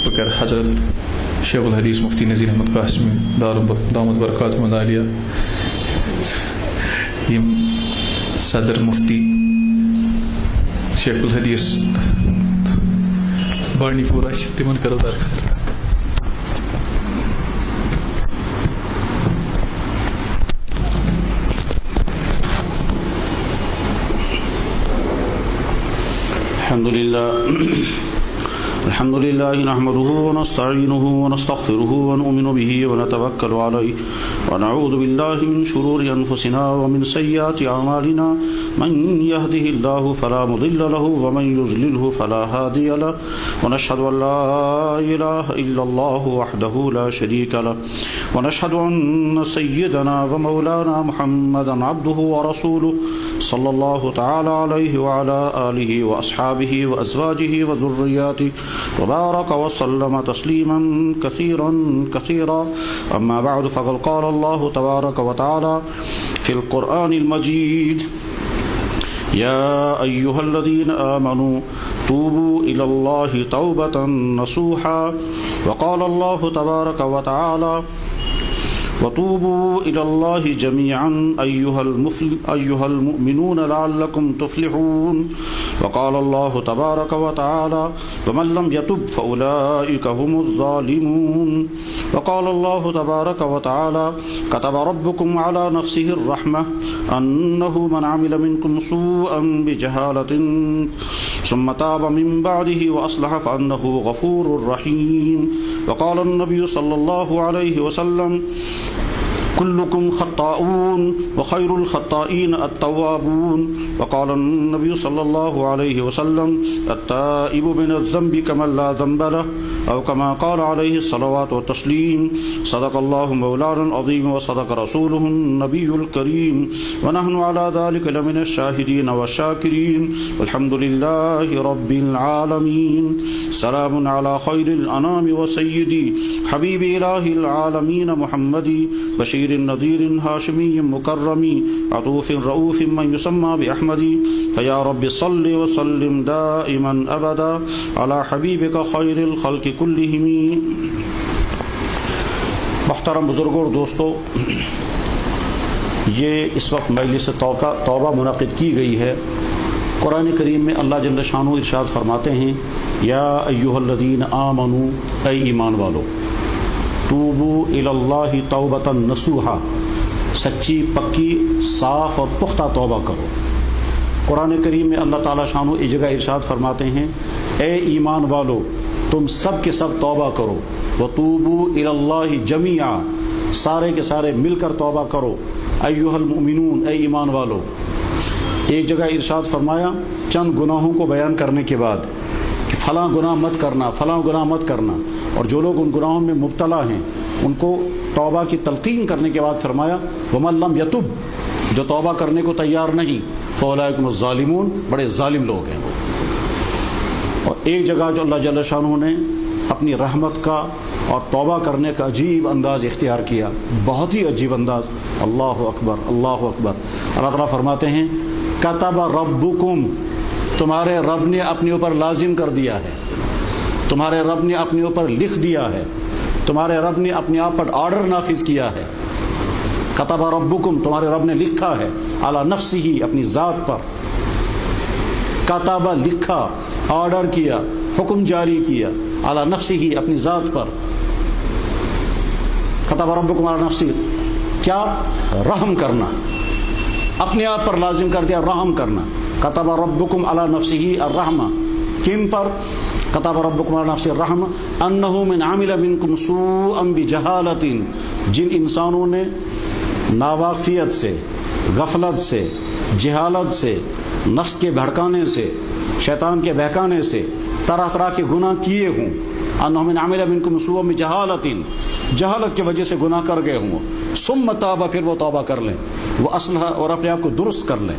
بہ کر حضرت شیخ الحدیث مفتی نذیر احمد قاسمی دامت برکاتہم العالیہ یم صدر مفتی شیخ الحدیث بانڈی پورہ تمن کرو درخواست. الحمد لله نحمده ونستعينه ونستغفره ونؤمن به ونتوكل عليه ونعوذ بالله من شرور أنفسنا ومن سيئات أعمالنا من يهده الله فلا مضل له ومن يضلله فلا هادي له ونشهد أن لا إله إلا الله وحده لا شريك له ونشهد أن سيدنا ومولانا محمدا عبده ورسوله صلى الله تعالى عليه وعلى آله وأصحابه وأزواجه وذرياته وبارك وسلم تسليما كثيرا كثيرا. أما بعد فقد قال الله تبارك وتعالى في القرآن المجيد: يا أيها الذين آمنوا توبوا إلى الله توبة نصوحا. وقال الله تبارك وتعالى: وتوبوا إلى الله جميعا أيها المؤمنون لعلكم تفلحون. وقال الله تبارك وتعالى: ومن لم يتب فأولئك هم الظالمون. وقال الله تبارك وتعالى: كتب ربكم على نفسه الرحمة أنه من عمل منكم سوءا بجهالة ثم تاب من بعده وأصلح فأنه غفور رحيم. وقال النبي صلى الله عليه وسلم: كلكم خطاؤون وخير الخطائين التوابون. وقال النبي صلى الله عليه وسلم: التائب من الذنب كمن لا ذنب له، أو كما قال عليه الصلوات والتسليم. صدق الله مولانا العظيم وصدق رسوله النبي الكريم، ونحن على ذلك لمن الشاهدين والشاكرين، والحمد لله رب العالمين. سلام على خير الأنام وسيدي حبيب إله العالمين محمد بشير نذير هاشمي مكرم عطوف رؤوف من يسمى بأحمد. فيا رب صل وسلم دائما أبدا على حبيبك خير الخلق كلهم. محترم بزرگوں اور دوستو، یہ اس وقت مجلس توبہ منعقد کی گئی ہے. قرآن کریم میں اللہ جل شانہ ارشاد فرماتے ہیں: یا ایھا الذین آمنوا، اے ایمان والو، توبوا الی اللہ توبۃ نصوحا، سچی پکی صاف اور پختہ توبہ کرو. قرآن کریم میں اللہ تعالیٰ شانہ اس جگہ ارشاد فرماتے ہیں: اے ایمان والو، تم سب کے سب توبہ کرو. وتوبوا الی اللہ جمیعا، سارے کے سارے مل کر توبہ کرو. ایھا المؤمنون، اے ایمان والو. ایک جگہ ارشاد فرمایا چند گناہوں کو بیان کرنے کے بعد کہ فلاں گناہ مت کرنا، فلاں گناہ مت کرنا، اور جو لوگ ان گناہوں میں مبتلا ہیں ان کو توبہ کی تلقین کرنے کے بعد فرمایا: ومن لم یتب، جو توبہ کرنے کو تیار نہیں، فاولئک هم الظالمون، بڑے ظالم لوگ ہیں وہ. اور ایک جگہ جو اللہ جل شانہ نے اپنی رحمت کا اور توبہ کرنے کا عجیب انداز اختیار کیا، بہت ہی عجیب انداز. اللہ اکبر، اللہ اکبر. اللہ تعالیٰ فرماتے ہیں: کتب ربکم، تمہارے رب نے اپنے اوپر لازم کر دیا ہے، تمہارے رب نے اپنے اوپر لکھ دیا ہے، تمہارے رب نے اپنے آپ پر آرڈر نافذ کیا ہے. کتب ربکم، تمہارے رب نے لکھا ہے، علی نفسہ، اپنی ذات پر. کتب، لکھا، آرڈر کیا، حکم جاری کیا، علی نفسہ، اپنی ذات پر. کتب ربکم علی نفسہ، کیا؟ رحم کرنا، اپنے آپ پر لازم کر دیا رحم کرنا. کتب ربکم علی نفسہ الرحمہ، کن پر؟ کتب ربکم علی نفسہ الرحمہ انہ من عمل منکم سوءا بجہالۃ، جن انسانوں نے ناواقفیت سے، غفلت سے، جہالت سے، نفس کے بھڑکانے سے، شیطان کے بہکانے سے طرح طرح کے گناہ کیے ہوں. انہ من عمل منکم سوءا بجہالۃ، جہالت کی وجہ سے گناہ کر گئے ہوں. ثم تاب، پھر وہ توبہ کر لیں، وہ اصلح، اور اپنے آپ کو درست کر لیں.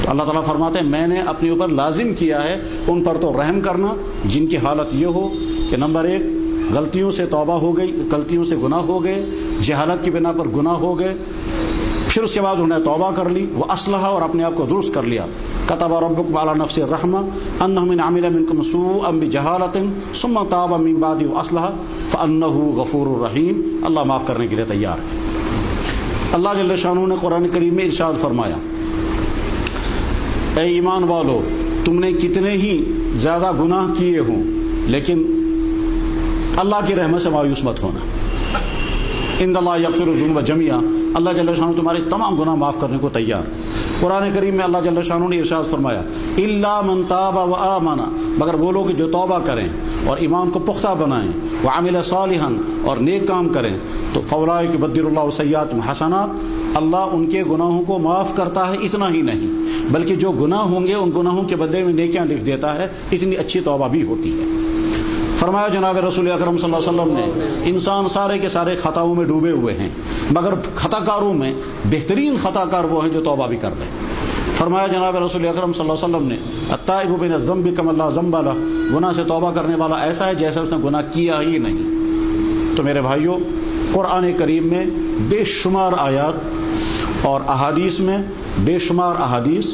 تو اللہ تعالیٰ فرماتے ہیں میں نے اپنے اوپر لازم کیا ہے ان پر تو رحم کرنا جن کی حالت یہ ہو کہ نمبر 1 غلطیوں سے توبہ ہو گئی، غلطیوں سے گناہ ہو گئے، جہالت کی بنا پر گناہ ہو گئے، پھر اس کے بعد انہوں نے توبہ کر لی، وہ اصلح، اور اپنے آپ کو درست کر لیا. کتب ربکم علی نفسہ الرحمہ انہ من عمل منکم سوءا بجہالۃ ثم تاب من بعد واصلح فانہ غفور رحیم. اللہ معاف کرنے کے لیے تیار ہے. اللہ جل شانہ نے قرآن کریم میں ارشاد فرمایا، اے ایمان والو، تم نے کتنے ہی زیادہ گناہ کیے ہوں لیکن اللہ کی رحمت سے مایوس مت ہونا. ان اللہ یغفر الذنوب جميعا، اللہ جل شانہ تمہارے تمام گناہ معاف کرنے کو تیار. قرآن کریم میں اللہ جل شانہ نے ارشاد فرمایا، الا من تاب وآمن، مگر وہ لوگ جو توبہ کریں اور ایمان کو پختہ بنائیں، وعمل صالحا، اور نیک کام کریں، تو فاولئک یبدل اللہ سیئاتہم حسنات، اللہ ان کے گناہوں کو معاف کرتا ہے. اتنا ہی نہیں بلکہ جو گناہ ہوں گے ان گناہوں کے بدلے میں نیکیاں لکھ دیتا ہے. اتنی اچھی توبہ بھی ہوتی ہے. فرمایا جناب رسول اکرم صلی اللہ علیہ وسلم نے، انسان سارے کے سارے خطاؤں میں ڈوبے ہوئے ہیں، مگر خطا کاروں میں بہترین خطا کار وہ ہیں جو توبہ بھی کر لیں. فرمایا جناب رسول اکرم صلی اللہ علیہ وسلم نے، التائب من الذنب کمن لا ذنب لہ، گناہ سے توبہ کرنے والا ایسا ہے جیسے اس نے گناہ کیا ہی نہیں. تو میرے بھائیوں، قرآن کریم میں بے شمار آیات اور احادیث میں بے شمار احادیث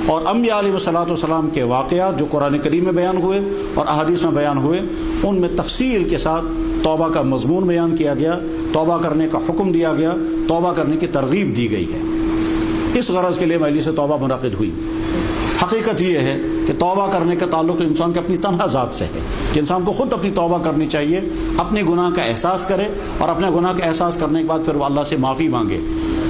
اور انبیاء علیہ الصلوۃ والسلام کے واقعات جو قرآن کریم میں بیان ہوئے اور احادیث میں بیان ہوئے، ان میں تفصیل کے ساتھ توبہ کا مضمون بیان کیا گیا، توبہ کرنے کا حکم دیا گیا، توبہ کرنے کی ترغیب دی گئی ہے. اس غرض کے لیے مجلس توبہ منعقد ہوئی. حقیقت یہ ہے کہ توبہ کرنے کا تعلق انسان کے اپنی تنہا ذات سے ہے، کہ انسان کو خود اپنی توبہ کرنی چاہیے، اپنے گناہ کا احساس کرے اور اپنے گناہ کا احساس کرنے کے بعد پھر وہ اللہ سے معافی مانگے.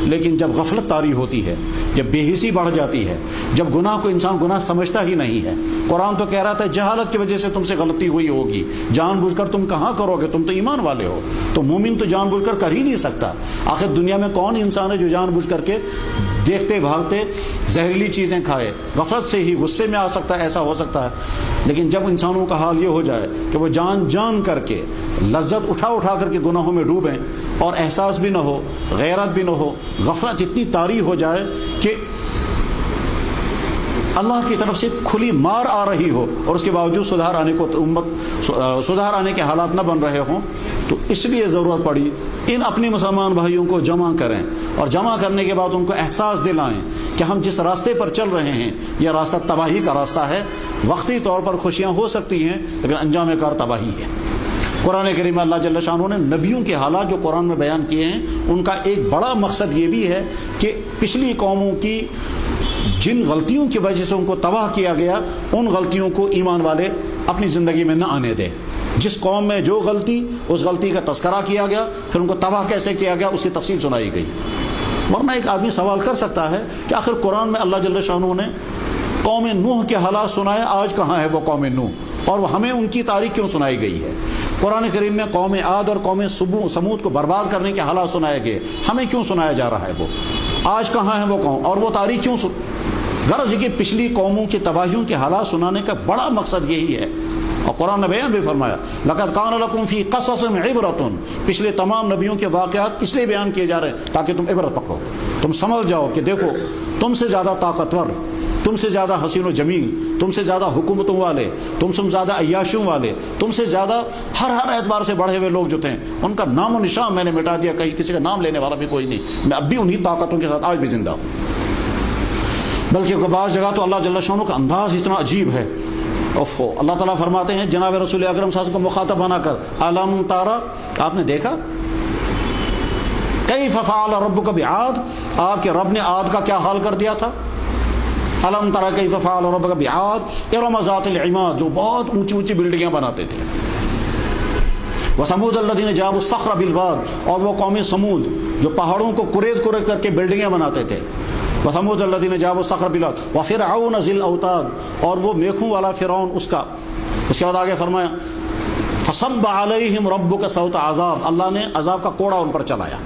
لیکن جب غفلت طاری ہوتی ہے، جب بے حسی بڑھ جاتی ہے، جب گناہ کو انسان گناہ سمجھتا ہی نہیں ہے، قرآن تو کہہ رہا تھا جہالت کی وجہ سے تم سے غلطی ہوئی ہوگی، جان بوجھ کر تم کہاں کرو گے، تم تو ایمان والے ہو. تو مومن تو جان بوجھ کر ہی نہیں سکتا. آخر دنیا میں کون انسان ہے جو جان بوجھ کر کے دیکھتے بھاگتے زہریلی چیزیں کھائے؟ غفلت سے ہی غصے میں آ سکتا ہے، ایسا ہو سکتا ہے. لیکن جب انسانوں کا حال یہ ہو جائے کہ وہ جان کر کے لذت اٹھا کر کے گناہوں میں ڈوبیں اور احساس بھی نہ ہو، غیرت بھی نہ ہو، غفلت اتنی طاری ہو جائے کہ اللہ کی طرف سے کھلی مار آ رہی ہو اور اس کے باوجود سدھار آنے کے حالات نہ بن رہے ہوں، تو اس لیے ضرورت پڑی ان اپنے مسلمان بھائیوں کو جمع کریں اور جمع کرنے کے بعد ان کو احساس دلائیں کہ ہم جس راستے پر چل رہے ہیں یہ راستہ تباہی کا راستہ ہے. وقتی طور پر خوشیاں ہو سکتی ہیں لیکن انجام کار تباہی ہے. قرآن کریم میں اللہ جل شانہ نے نبیوں کے حالات جو قرآن میں بیان کیے ہیں، ان کا ایک بڑا مقصد یہ بھی ہے کہ پچھلی قوموں کی جن غلطیوں کی وجہ سے ان کو تباہ کیا گیا، ان غلطیوں کو ایمان والے اپنی زندگی میں نہ آنے دیں. جس قوم میں جو غلطی، اس غلطی کا تذکرہ کیا گیا، پھر ان کو تباہ کیسے کیا گیا اس کی تفصیل سنائی گئی. ورنہ ایک آدمی سوال کر سکتا ہے کہ آخر قرآن میں اللہ جل شانہ نے قوم نوح کے حالات سنائے، آج کہاں ہے وہ قوم نوح، اور ہمیں ان کی تاریخ کیوں سنائی گئی ہے؟ قرآن کریم میں قوم عاد اور قوم سمود کو برباد کرنے کے حالات سنائے گئے، ہمیں کیوں سنایا جا رہا ہے وہ؟ آج کہاں ہے وہ قوم اور وہ تاریخ کیوں غرض یہ کہ پچھلی قوموں کی تباہیوں کے حالات سنانے کا بڑا مقصد یہی ہے. اور قرآن نے بیان بھی فرمایا، لقد کان لکم فی قصصہم عبرۃ، پچھلے تمام نبیوں کے واقعات اس لیے بیان کیے جا رہے ہیں تاکہ تم عبرت پکڑو، تم سمجھ جاؤ کہ دیکھو تم سے زیادہ طاقتور، تم سے زیادہ حسین و جمیل، تم سے زیادہ حکومتوں والے، تم سے زیادہ عیاشوں والے، تم سے زیادہ ہر اعتبار سے بڑھے ہوئے لوگ جو تھے ان کا نام و نشان میں نے مٹا دیا، کہیں کسی کا نام لینے والا بھی کوئی نہیں. میں اب بھی انہی طاقتوں کے ساتھ آج بھی زندہ ہوں. بلکہ بعض جگہ تو اللہ جل شانہ کا انداز اتنا عجیب ہے. اللہ تعالیٰ فرماتے ہیں جناب رسول اکرم صلی اللہ علیہ وسلم کو مخاطب بنا کر، الم تارا، آپ نے دیکھا کیف فعل ربک بعاد، آپ کے رب نے عاد کا کیا حال کر دیا تھا. الم تارا کیف فعل ربک بعاد ارم ذات العماد، جو بہت اونچی اونچی بلڈنگیں بناتے تھے. وثمود الذین جابوا الصخر بالواد، اور وہ قوم سمود جو پہاڑوں کو کرید کر کے بلڈنگیں بناتے تھے. وثمود الذین جابوا الصخر بالواد وفرعون ذی الاوتاد، اور وہ میخوں والا فرعون اس کے بعد آگے فرمایا فصب علیہم ربک صوت عذاب، اللہ نے عذاب کا کوڑا ان پر چلایا.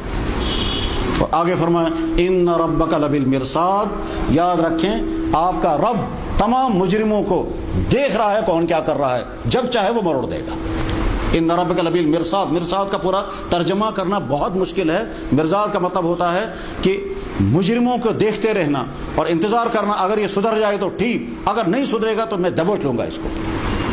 اور آگے فرمایا ان ربک لبالمرصاد، یاد رکھیں آپ کا رب تمام مجرموں کو دیکھ رہا ہے کون کیا کر رہا ہے، جب چاہے وہ مروڑ دے گا. ان ربک لبالمرصاد، مرصاد کا پورا ترجمہ کرنا بہت مشکل ہے. مرصاد کا مطلب ہوتا ہے کہ مجرموں کو دیکھتے رہنا اور انتظار کرنا، اگر یہ سدھر جائے تو ٹھیک، اگر نہیں سدھرے گا تو میں دبوچ لوں گا اس کو.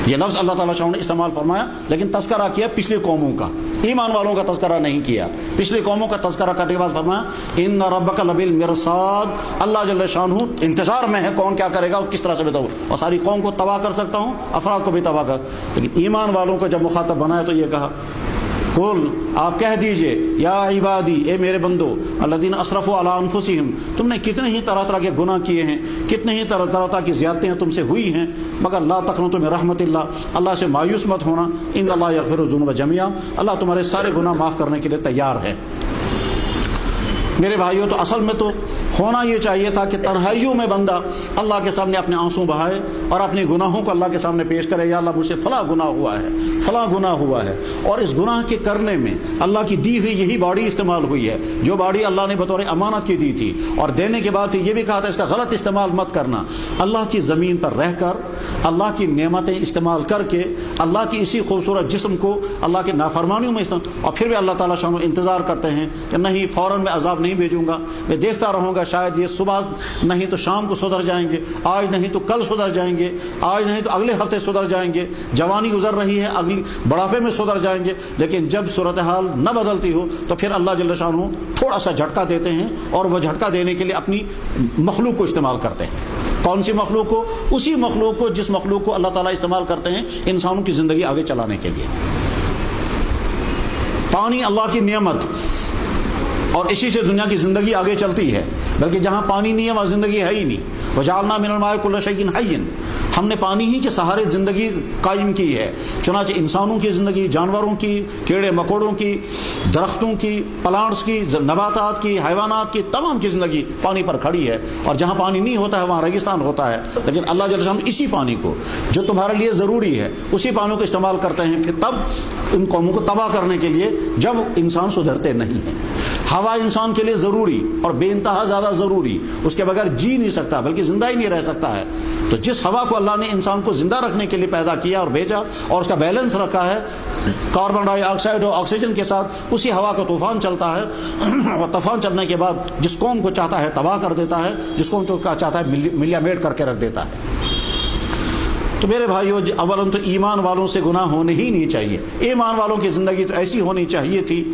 یہ لفظ اللہ تعالیٰ نے استعمال فرمایا، لیکن تذکرہ کیا پچھلی قوموں کا ایمان والوں کا تذکرہ نہیں کیا. پچھلی قوموں کا تذکرہ کرنے کے بعد فرمایا ان ربک لبالمرصاد، اللہ جل شانہ انتظار میں ہے کون کیا کرے گا اور کس طرح سے بتاؤ، اور ساری قوم کو تباہ کر سکتا ہوں، افراد کو بھی تباہ کر. لیکن ایمان والوں کو جب مخاطب بنایا تو یہ کہا قل، آپ کہہ دیجئے یا عبادی، اے میرے بندو، الذین اسرفوا علی انفسہم، تم نے کتنے ہی طرح طرح کے گناہ کیے ہیں، کتنے ہی طرح طرح کی زیادتیاں تم سے ہوئی ہیں، مگر لا تقنطوا من رحمت اللہ، اللہ سے مایوس مت ہونا، ان اللہ یغفر الذنوب جميعا، اللہ تمہارے سارے گناہ معاف کرنے کے لیے تیار ہے. میرے بھائیوں، تو اصل میں تو ہونا یہ چاہیے تھا کہ تنہائیوں میں بندہ اللہ کے سامنے اپنے آنسو بہائے اور اپنے گناہوں کو اللہ کے سامنے پیش کرے، یا اللہ مجھ سے فلاں گناہ ہوا ہے، فلاں گناہ ہوا ہے. اور اس گناہ کے کرنے میں اللہ کی دی ہوئی یہی باڑی استعمال ہوئی ہے جو باڑی اللہ نے بطور امانت کی دی تھی، اور دینے کے بعد پھر یہ بھی کہا تھا اس کا غلط استعمال مت کرنا. اللہ کی زمین پر رہ کر اللہ کی نعمتیں استعمال کر کے اللہ کی اسی خوبصورت جسم کو اللہ کے نافرمانیوں میں استعمال، اور پھر بھی اللہ تعالیٰ شان انتظار کرتے ہیں کہ نہیں فوراً میں عذاب نہیں بھیجوں گا، میں دیکھتا رہوں گا، شاید یہ صبح نہیں تو شام کو سدھر جائیں گے، آج نہیں تو کل سدھر جائیں گے، آج نہیں تو اگلے ہفتے سدھر جائیں گے، جوانی گزر رہی ہے، اگلی بڑھاپے میں سدھر جائیں گے. لیکن جب صورتحال نہ بدلتی ہو تو پھر اللہ جل شانہ تھوڑا سا جھٹکا دیتے ہیں، اور وہ جھٹکا دینے کے لیے اپنی مخلوق کو استعمال کرتے ہیں. کون سی مخلوق کو؟ اسی مخلوق کو جس مخلوق کو اللہ تعالیٰ استعمال کرتے ہیں انسانوں کی زندگی آگے چلانے کے لیے. پانی اللہ کی نعمت، اور اسی سے دنیا کی زندگی آگے چلتی ہے، بلکہ جہاں پانی نہیں ہے وہاں زندگی ہے ہی نہیں. وجعلنا من الماء كل شيء حي، ہم نے پانی ہی کے سہارے زندگی قائم کی ہے. چنانچہ انسانوں کی زندگی، جانوروں کی، کیڑے مکوڑوں کی، درختوں کی، پلانٹس کی، نباتات کی، حیوانات کی، تمام کی زندگی پانی پر کھڑی ہے. اور جہاں پانی نہیں ہوتا ہے وہاں ریگستان ہوتا ہے. لیکن اللہ جل شانہ اسی پانی کو جو تمہارے لیے ضروری ہے اسی پانی کو استعمال کرتے ہیں پھر تب ان قوموں کو تباہ کرنے کے لیے جب انسان سدھرتے نہیں ہیں. ہوا انسان کے لیے ضروری اور بے انتہا زیادہ ضروری، اس کے بغیر جی نہیں سکتا بلکہ زندہ ہی نہیں رہ سکتا ہے. تو جس ہوا کو اللہ نے انسان کو زندہ رکھنے کے لیے پیدا کیا اور بھیجا اور اس کا بیلنس رکھا ہے کاربن ڈائی آکسائڈ اور آکسیجن کے ساتھ، اسی ہوا کا طوفان چلتا ہے، اور طوفان چلنے کے بعد جس قوم کو چاہتا ہے تباہ کر دیتا ہے، جس قوم کو چاہتا ہے ملیا میٹ کر کے رکھ دیتا ہے. تو میرے بھائیو، اولاً تو ایمان والوں سے گناہ ہونے ہی نہیں چاہیے. ایمان والوں کی زندگی تو ایسی ہونی چاہیے تھی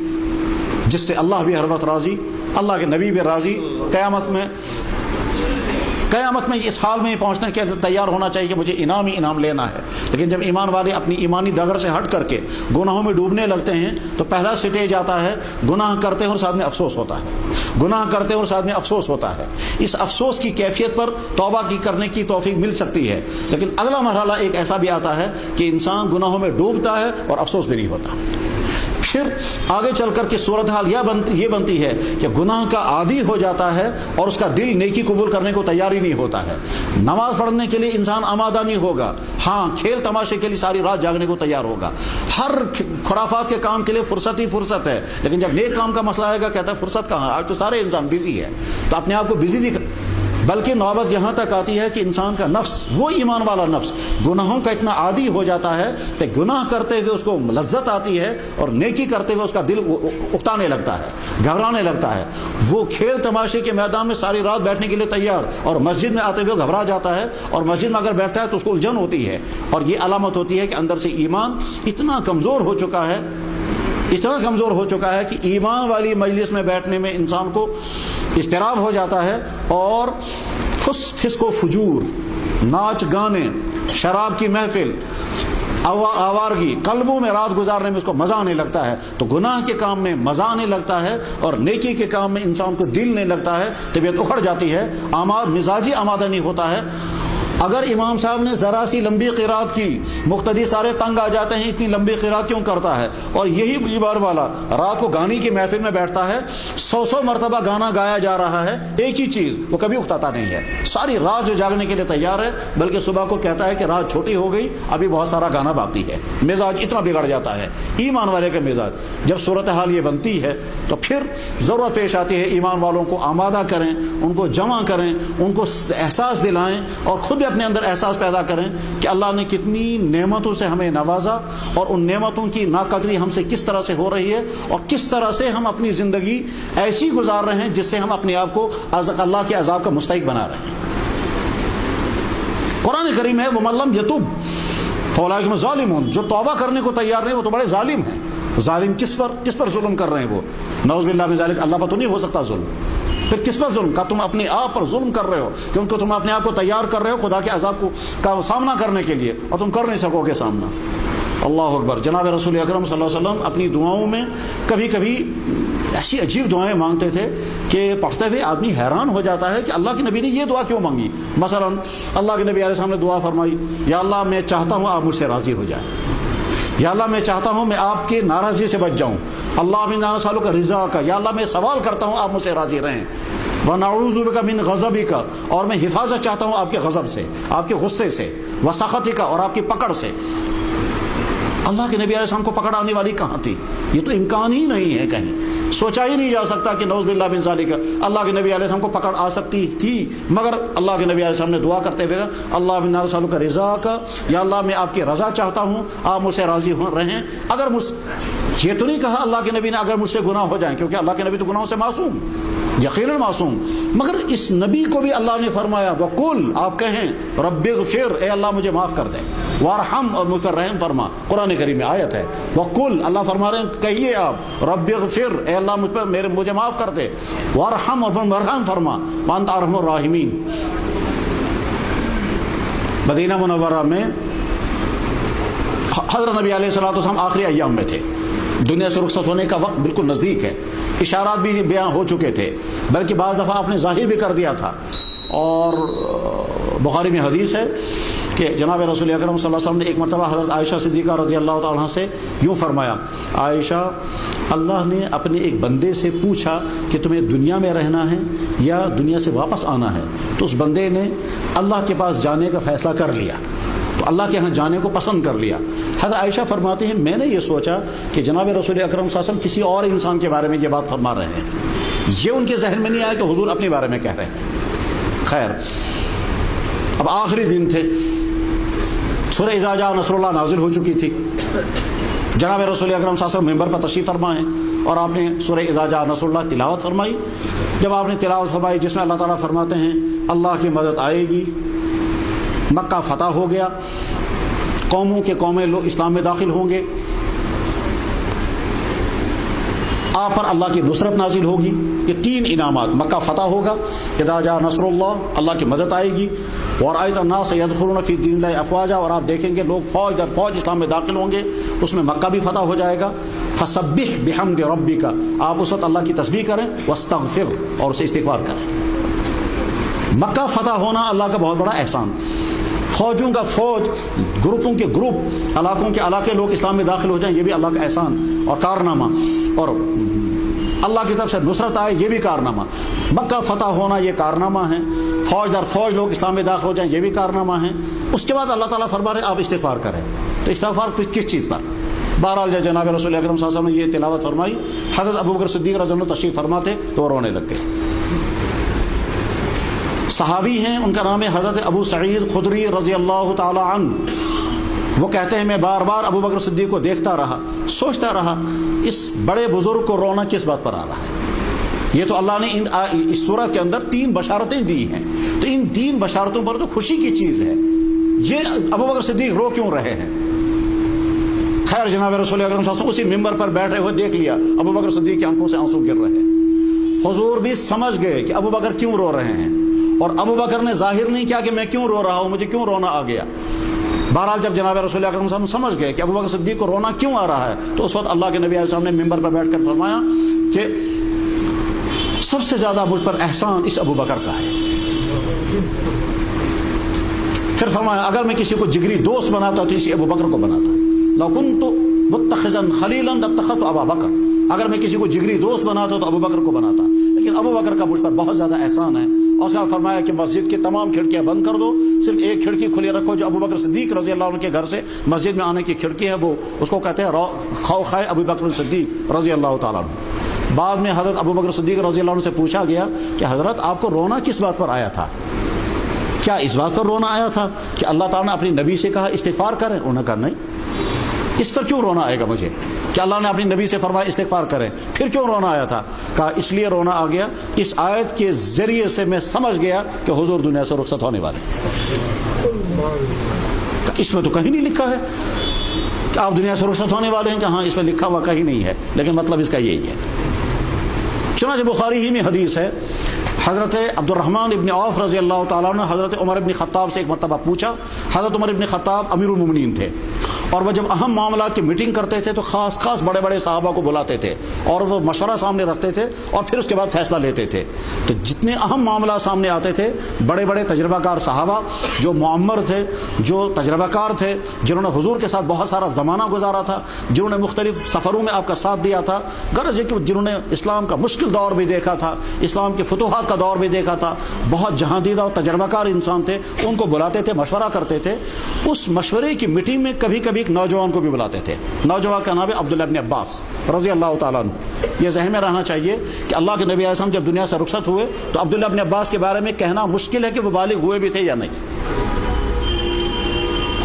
جس سے اللہ بھی ہر وقت راضی، اللہ کے نبی بھی راضی. قیامت میں اس حال میں پہنچنے کے تیار ہونا چاہیے کہ مجھے انعام ہی انعام لینا ہے. لیکن جب ایمان والے اپنی ایمانی ڈگر سے ہٹ کر کے گناہوں میں ڈوبنے لگتے ہیں تو پہلا سٹیج آتا ہے گناہ کرتے ہیں اور ساتھ میں افسوس ہوتا ہے، گناہ کرتے ہیں اور ساتھ میں افسوس ہوتا ہے. اس افسوس کی کیفیت پر توبہ کی کرنے کی توفیق مل سکتی ہے. لیکن اگلا مرحلہ ایک ایسا بھی آتا ہے کہ انسان گناہوں میں ڈوبتا ہے اور افسوس بھی نہیں ہوتا. پھر آگے چل کر کے صورتحال یہ بنتی ہے کہ گناہ کا عادی ہو جاتا ہے اور اس کا دل نیکی قبول کرنے کو تیار ہی نہیں ہوتا ہے. نماز پڑھنے کے لیے انسان آمادہ نہیں ہوگا، ہاں کھیل تماشے کے لیے ساری رات جاگنے کو تیار ہوگا، ہر خرافات کے کام کے لیے فرصت ہی فرصت ہے. لیکن جب نیک کام کا مسئلہ آئے گا کہتا ہے فرصت کہاں، آج تو سارے انسان بزی ہے. تو اپنے آپ کو بزی بلکہ نوبت یہاں تک آتی ہے کہ انسان کا نفس، وہ ایمان والا نفس گناہوں کا اتنا عادی ہو جاتا ہے کہ گناہ کرتے ہوئے اس کو لذت آتی ہے اور نیکی کرتے ہوئے اس کا دل اکتانے لگتا ہے، گھبرانے لگتا ہے. وہ کھیل تماشے کے میدان میں ساری رات بیٹھنے کے لیے تیار اور مسجد میں آتے ہوئے گھبرا جاتا ہے، اور مسجد میں اگر بیٹھتا ہے تو اس کو الجھن ہوتی ہے. اور یہ علامت ہوتی ہے کہ اندر سے ایمان اتنا کمزور ہو چکا ہے، اتنا کمزور ہو چکا ہے کہ ایمان والی مجلس میں بیٹھنے میں انسان کو اضطراب ہو جاتا ہے، اور فسق و فجور، ناچ گانے، شراب کی محفل، آوارگی، قلبوں میں رات گزارنے میں اس کو مزہ آنے لگتا ہے. تو گناہ کے کام میں مزہ آنے لگتا ہے اور نیکی کے کام میں انسان کو دل نہیں لگتا ہے، طبیعت اکھڑ جاتی ہے، مزاجی آمادہ نہیں ہوتا ہے. اگر امام صاحب نے ذرا سی لمبی قرات کی، مقتدی سارے تنگ آ جاتے ہیں اتنی لمبی قرات کیوں کرتا ہے. اور یہی بیمار والا رات کو گانے کی محفل میں بیٹھتا ہے، 100 مرتبہ گانا گایا جا رہا ہے، ایک ہی چیز، وہ کبھی اکتاتا نہیں ہے، ساری رات جو جاگنے کے لیے تیار ہے، بلکہ صبح کو کہتا ہے کہ رات چھوٹی ہو گئی، ابھی بہت سارا گانا باقی ہے. مزاج اتنا بگڑ جاتا ہے ایمان والے کا مزاج. جب صورتحال یہ بنتی ہے تو پھر ضرورت پیش آتی ہے ایمان والوں کو آمادہ کریں، ان کو جمع کریں، ان کو احساس دلائیں، اور خود اپنے اندر احساس پیدا کریں کہ اللہ نے کتنی نعمتوں سے ہمیں نوازا اور ان نعمتوں کی ناقدری ہم سے کس طرح سے ہو رہی ہے، اور کس طرح سے ہم اپنی زندگی ایسی گزار رہے ہیں جس سے ہم اپنے آپ کو اللہ کے عذاب کا مستحق بنا رہے ہیں. قرآن کریم ہے وَمَن لَّمْ يَتُبْ فَأُولَٰئِكَ هُمُ الظَّالِمُونَ، جو توبہ کرنے کو تیار نہیں وہ تو بڑے ظالم ہیں. ظالم کس پر ظلم کر رہے ہیں وہ؟ نعوذ باللہ من ذالک، اللہ پر تو نہیں ہو سکتا ظلم، پھر کس پر ظلم؟ کا تم اپنے آپ پر ظلم کر رہے ہو، کیونکہ تم اپنے آپ کو تیار کر رہے ہو خدا کے عذاب کا سامنا کرنے کے لیے، اور تم کر نہیں سکو گے سامنا۔ اللہ اکبر۔ جناب رسول اکرم صلی اللہ علیہ وسلم اپنی دعاؤں میں کبھی کبھی ایسی عجیب دعائیں مانگتے تھے کہ پڑھتے ہوئے آدمی حیران ہو جاتا ہے کہ اللہ کے نبی نے یہ دعا کیوں مانگی۔ مثلا اللہ کے نبی علیہ السلام نے دعا فرمائی، یا اللہ میں چاہتا ہوں آپ مجھ سے راضی ہو جائیں، یا اللہ میں چاہتا ہوں میں آپ کی ناراضی سے بچ جاؤں، اللہ من نسألک کا رضا کا، یا اللہ میں سوال کرتا ہوں آپ مجھ سے راضی رہیں، ونعوذ بک من غضبک، اور میں حفاظت چاہتا ہوں آپ کے غضب سے، آپ کے غصے سے، وسخطک، اور آپ کی پکڑ سے۔ اللہ کے نبی علیہ السلام کو پکڑ آنے والی کہاں تھی؟ یہ تو امکان ہی نہیں ہے، کہیں سوچا ہی نہیں جا سکتا کہ نعوذ باللہ من ذالک اللہ کے نبی علیہ السلام کو پکڑ آ سکتی تھی، مگر اللہ کے نبی علیہ السلام نے دعا کرتے ہوئے اللہ من نسألک کا رضا کا، یا اللہ میں آپ کی رضا چاہتا ہوں، آپ مجھ سے راضی رہیں۔ اگر یہ تو نہیں کہا اللہ کے نبی نے اگر مجھ سے گناہ ہو جائیں، کیونکہ اللہ کے نبی تو گناہوں سے معصوم، یقیناً معصوم، مگر اس نبی کو بھی اللہ نے فرمایا وقل، آپ کہیں رب اغفر، اے اللہ مجھے معاف کر دے، وارحم، اور مجھ پر رحم فرما۔ قرآن کریم میں آیت ہے وقل، اللہ فرما رہے ہیں کہیے آپ رب اغفر، اے اللہ مجھے معاف کر دے، وارحم، اور رحم فرما، وانت ارحم الراحمین۔ مدینہ منورہ میں حضرت نبی علیہ الصلوۃ والسلام آخری ایام میں تھے، دنیا سے رخصت ہونے کا وقت بالکل نزدیک ہے، اشارات بھی بیان ہو چکے تھے، بلکہ بعض دفعہ آپ نے ظاہر بھی کر دیا تھا۔ اور بخاری میں حدیث ہے کہ جناب رسول اکرم صلی اللہ علیہ وسلم نے ایک مرتبہ حضرت عائشہ صدیقہ رضی اللہ تعالیٰ عنہ سے یوں فرمایا، عائشہ، اللہ نے اپنے ایک بندے سے پوچھا کہ تمہیں دنیا میں رہنا ہے یا دنیا سے واپس آنا ہے، تو اس بندے نے اللہ کے پاس جانے کا فیصلہ کر لیا، تو اللہ کے ہاں جانے کو پسند کر لیا۔ حضرت عائشہ فرماتے ہیں میں نے یہ سوچا کہ جناب رسول اکرم صلی اللہ علیہ وسلم کسی اور انسان کے بارے میں یہ بات فرما رہے ہیں، یہ ان کے ذہن میں نہیں آیا کہ حضور اپنے بارے میں کہہ رہے ہیں۔ خیر، اب آخری دن تھے، سورہ اذا جاء نصر اللہ نازل ہو چکی تھی، جناب رسول اکرم صلی اللہ علیہ وسلم ممبر پر تشریف فرما ہیں، اور آپ نے سورہ اذا جاء نصر اللہ تلاوت فرمائی۔ جب آپ نے تلاوت فرمائی جس میں اللہ تعالیٰ فرماتے ہیں اللہ کی مدد آئے گی، مکہ فتح ہو گیا، قوموں کے قومیں لوگ اسلام میں داخل ہوں گے، آپ پر اللہ کی نصرت نازل ہوگی، یہ تین انعامات، مکہ فتح ہوگا، اذا جاء نصر اللہ، اللہ کی مدد آئے گی، ورأیت الناس یدخلون فی دین اللہ افواجا، اور آپ دیکھیں گے لوگ فوج در فوج اسلام میں داخل ہوں گے، اس میں مکہ بھی فتح ہو جائے گا۔ فسبح بحمد ربک، آپ اس وقت اللہ کی تسبیح کریں، واستغفر، اور اسے استغفار کریں۔ مکہ فتح ہونا اللہ کا بہت بڑا احسان، فوجوں کا فوج، گروپوں کے گروپ، علاقوں کے علاقے لوگ اسلام میں داخل ہو جائیں، یہ بھی اللہ کا احسان اور کارنامہ، اور اللہ کی طرف سے نصرت آئے یہ بھی کارنامہ۔ مکہ فتح ہونا یہ کارنامہ ہے، فوج در فوج لوگ اسلام میں داخل ہو جائیں یہ بھی کارنامہ ہے۔ اس کے بعد اللہ تعالیٰ فرما رہے آپ استغفار کریں، تو استغفار کس چیز پر؟ بہرحال جب جناب رسول اکرم صلی اللہ علیہ وسلم نے یہ تلاوت فرمائی، حضرت ابوبکر صدیق رضی اللہ عنہ تشریف فرما تھے تو وہ رونے لگ گئے۔ صحابی ہیں، ان کا نام ہے حضرت ابو سعید خدری رضی اللہ تعالی عنہ، وہ کہتے ہیں میں بار بار ابو بکر صدیق کو دیکھتا رہا، سوچتا رہا اس بڑے بزرگ کو رونا کس بات پر آ رہا ہے۔ یہ تو اللہ نے اس سورہ کے اندر 3 بشارتیں دی ہیں، تو ان 3 بشارتوں پر تو خوشی کی چیز ہے، یہ ابو بکر صدیق رو کیوں رہے ہیں؟ خیر، جناب رسول اکرم صلی اللہ علیہ وسلم اسی ممبر پر بیٹھے ہوئے دیکھ لیا ابو بکر صدیق کی آنکھوں سے آنسو گر رہے ہیں۔ حضور بھی سمجھ گئے کہ ابو بکر کیوں رو رہے ہیں، اور ابو بکر نے ظاہر نہیں کیا کہ میں کیوں رو رہا ہوں، مجھے کیوں رونا آ گیا۔ بہرحال جب جناب رسول اکرم صلی اللہ علیہ وسلم سمجھ گئے کہ ابو بکر صدیق کو رونا کیوں آ رہا ہے، تو اس وقت اللہ کے نبی علیہ السلام نے ممبر پر بیٹھ کر فرمایا کہ سب سے زیادہ مجھ پر احسان اس ابو بکر کا ہے۔ پھر فرمایا اگر میں کسی کو جگری دوست بناتا تو اسی ابو بکر کو بناتا، لو کنت متخذا خلیلا لاتخذت ابا بکر، اگر میں کسی کو جگری دوست بناتا تو ابو بکر کو بناتا، لیکن ابو بکر کا مجھ پر بہت زیادہ احسان ہے۔ اور اس نے فرمایا کہ مسجد کی تمام کھڑکیاں بند کر دو، صرف ایک کھڑکی کھلی رکھو جو ابو بکر صدیق رضی اللہ عنہ کے گھر سے مسجد میں آنے کی کھڑکی ہے، وہ اس کو کہتے ہیں خوخائے ابو بکر صدیق رضی اللہ تعالیٰ عنہ۔ بعد میں حضرت ابو بکر صدیق رضی اللہ عنہ سے پوچھا گیا کہ حضرت آپ کو رونا کس بات پر آیا تھا؟ کیا اس بات پر رونا آیا تھا کہ اللہ تعالیٰ نے اپنی نبی سے کہا استغفار کریں؟ انہوں نے کہا نہیں، اس پر کیوں رونا آئے گا مجھے کہ اللہ نے اپنی نبی سے فرمایا استغفار کریں، پھر کیوں رونا آیا تھا؟ کہا اس لیے رونا آ گیا، اس آیت کے ذریعے سے میں سمجھ گیا کہ حضور دنیا سے رخصت ہونے والے، اس میں تو کہیں نہیں لکھا ہے کہ آپ دنیا سے رخصت ہونے والے ہیں، کہ ہاں اس میں لکھا ہوا کہیں نہیں ہے، لیکن مطلب اس کا یہی ہے۔ چنانچہ بخاری ہی میں حدیث ہے، حضرت عبد الرحمن ابن عوف رضی اللہ تعالیٰ نے حضرت عمر ابن خطاب سے ایک مرتبہ پوچھا۔ حضرت عمر ابن خطاب امیر المومنین تھے، اور وہ جب اہم معاملات کی میٹنگ کرتے تھے تو خاص بڑے بڑے صحابہ کو بلاتے تھے اور وہ مشورہ سامنے رکھتے تھے اور پھر اس کے بعد فیصلہ لیتے تھے۔ تو جتنے اہم معاملات سامنے آتے تھے، بڑے بڑے تجربہ کار صحابہ جو معمر تھے، جو تجربہ کار تھے، جنہوں نے حضور کے ساتھ بہت سارا زمانہ گزارا تھا، جنہوں نے مختلف سفروں میں آپ کا ساتھ دیا تھا، غرض یہ کہ جنہوں نے اسلام کا مشکل دور بھی دیکھا تھا، اسلام کے فتوحات کا دور بھی دیکھا تھا، بہت جہاں دیدہ اور تجربہ کار انسان تھے، ان کو بلاتے تھے، مشورہ کرتے تھے۔ اس مشورے کی میٹنگ میں کبھی کبھی ایک نوجوان کو بھی بلاتے تھے۔ نوجوان کا نام ہے عبداللہ ابن عباس رضی اللہ تعالیٰ عنہ۔ یہ ذہن میں رہنا چاہیے کہ اللہ کے نبی علیہ السلام جب دنیا سے رخصت ہوئے تو عبداللہ ابن عباس کے بارے میں کہنا مشکل ہے کہ وہ بالغ ہوئے بھی تھے یا نہیں۔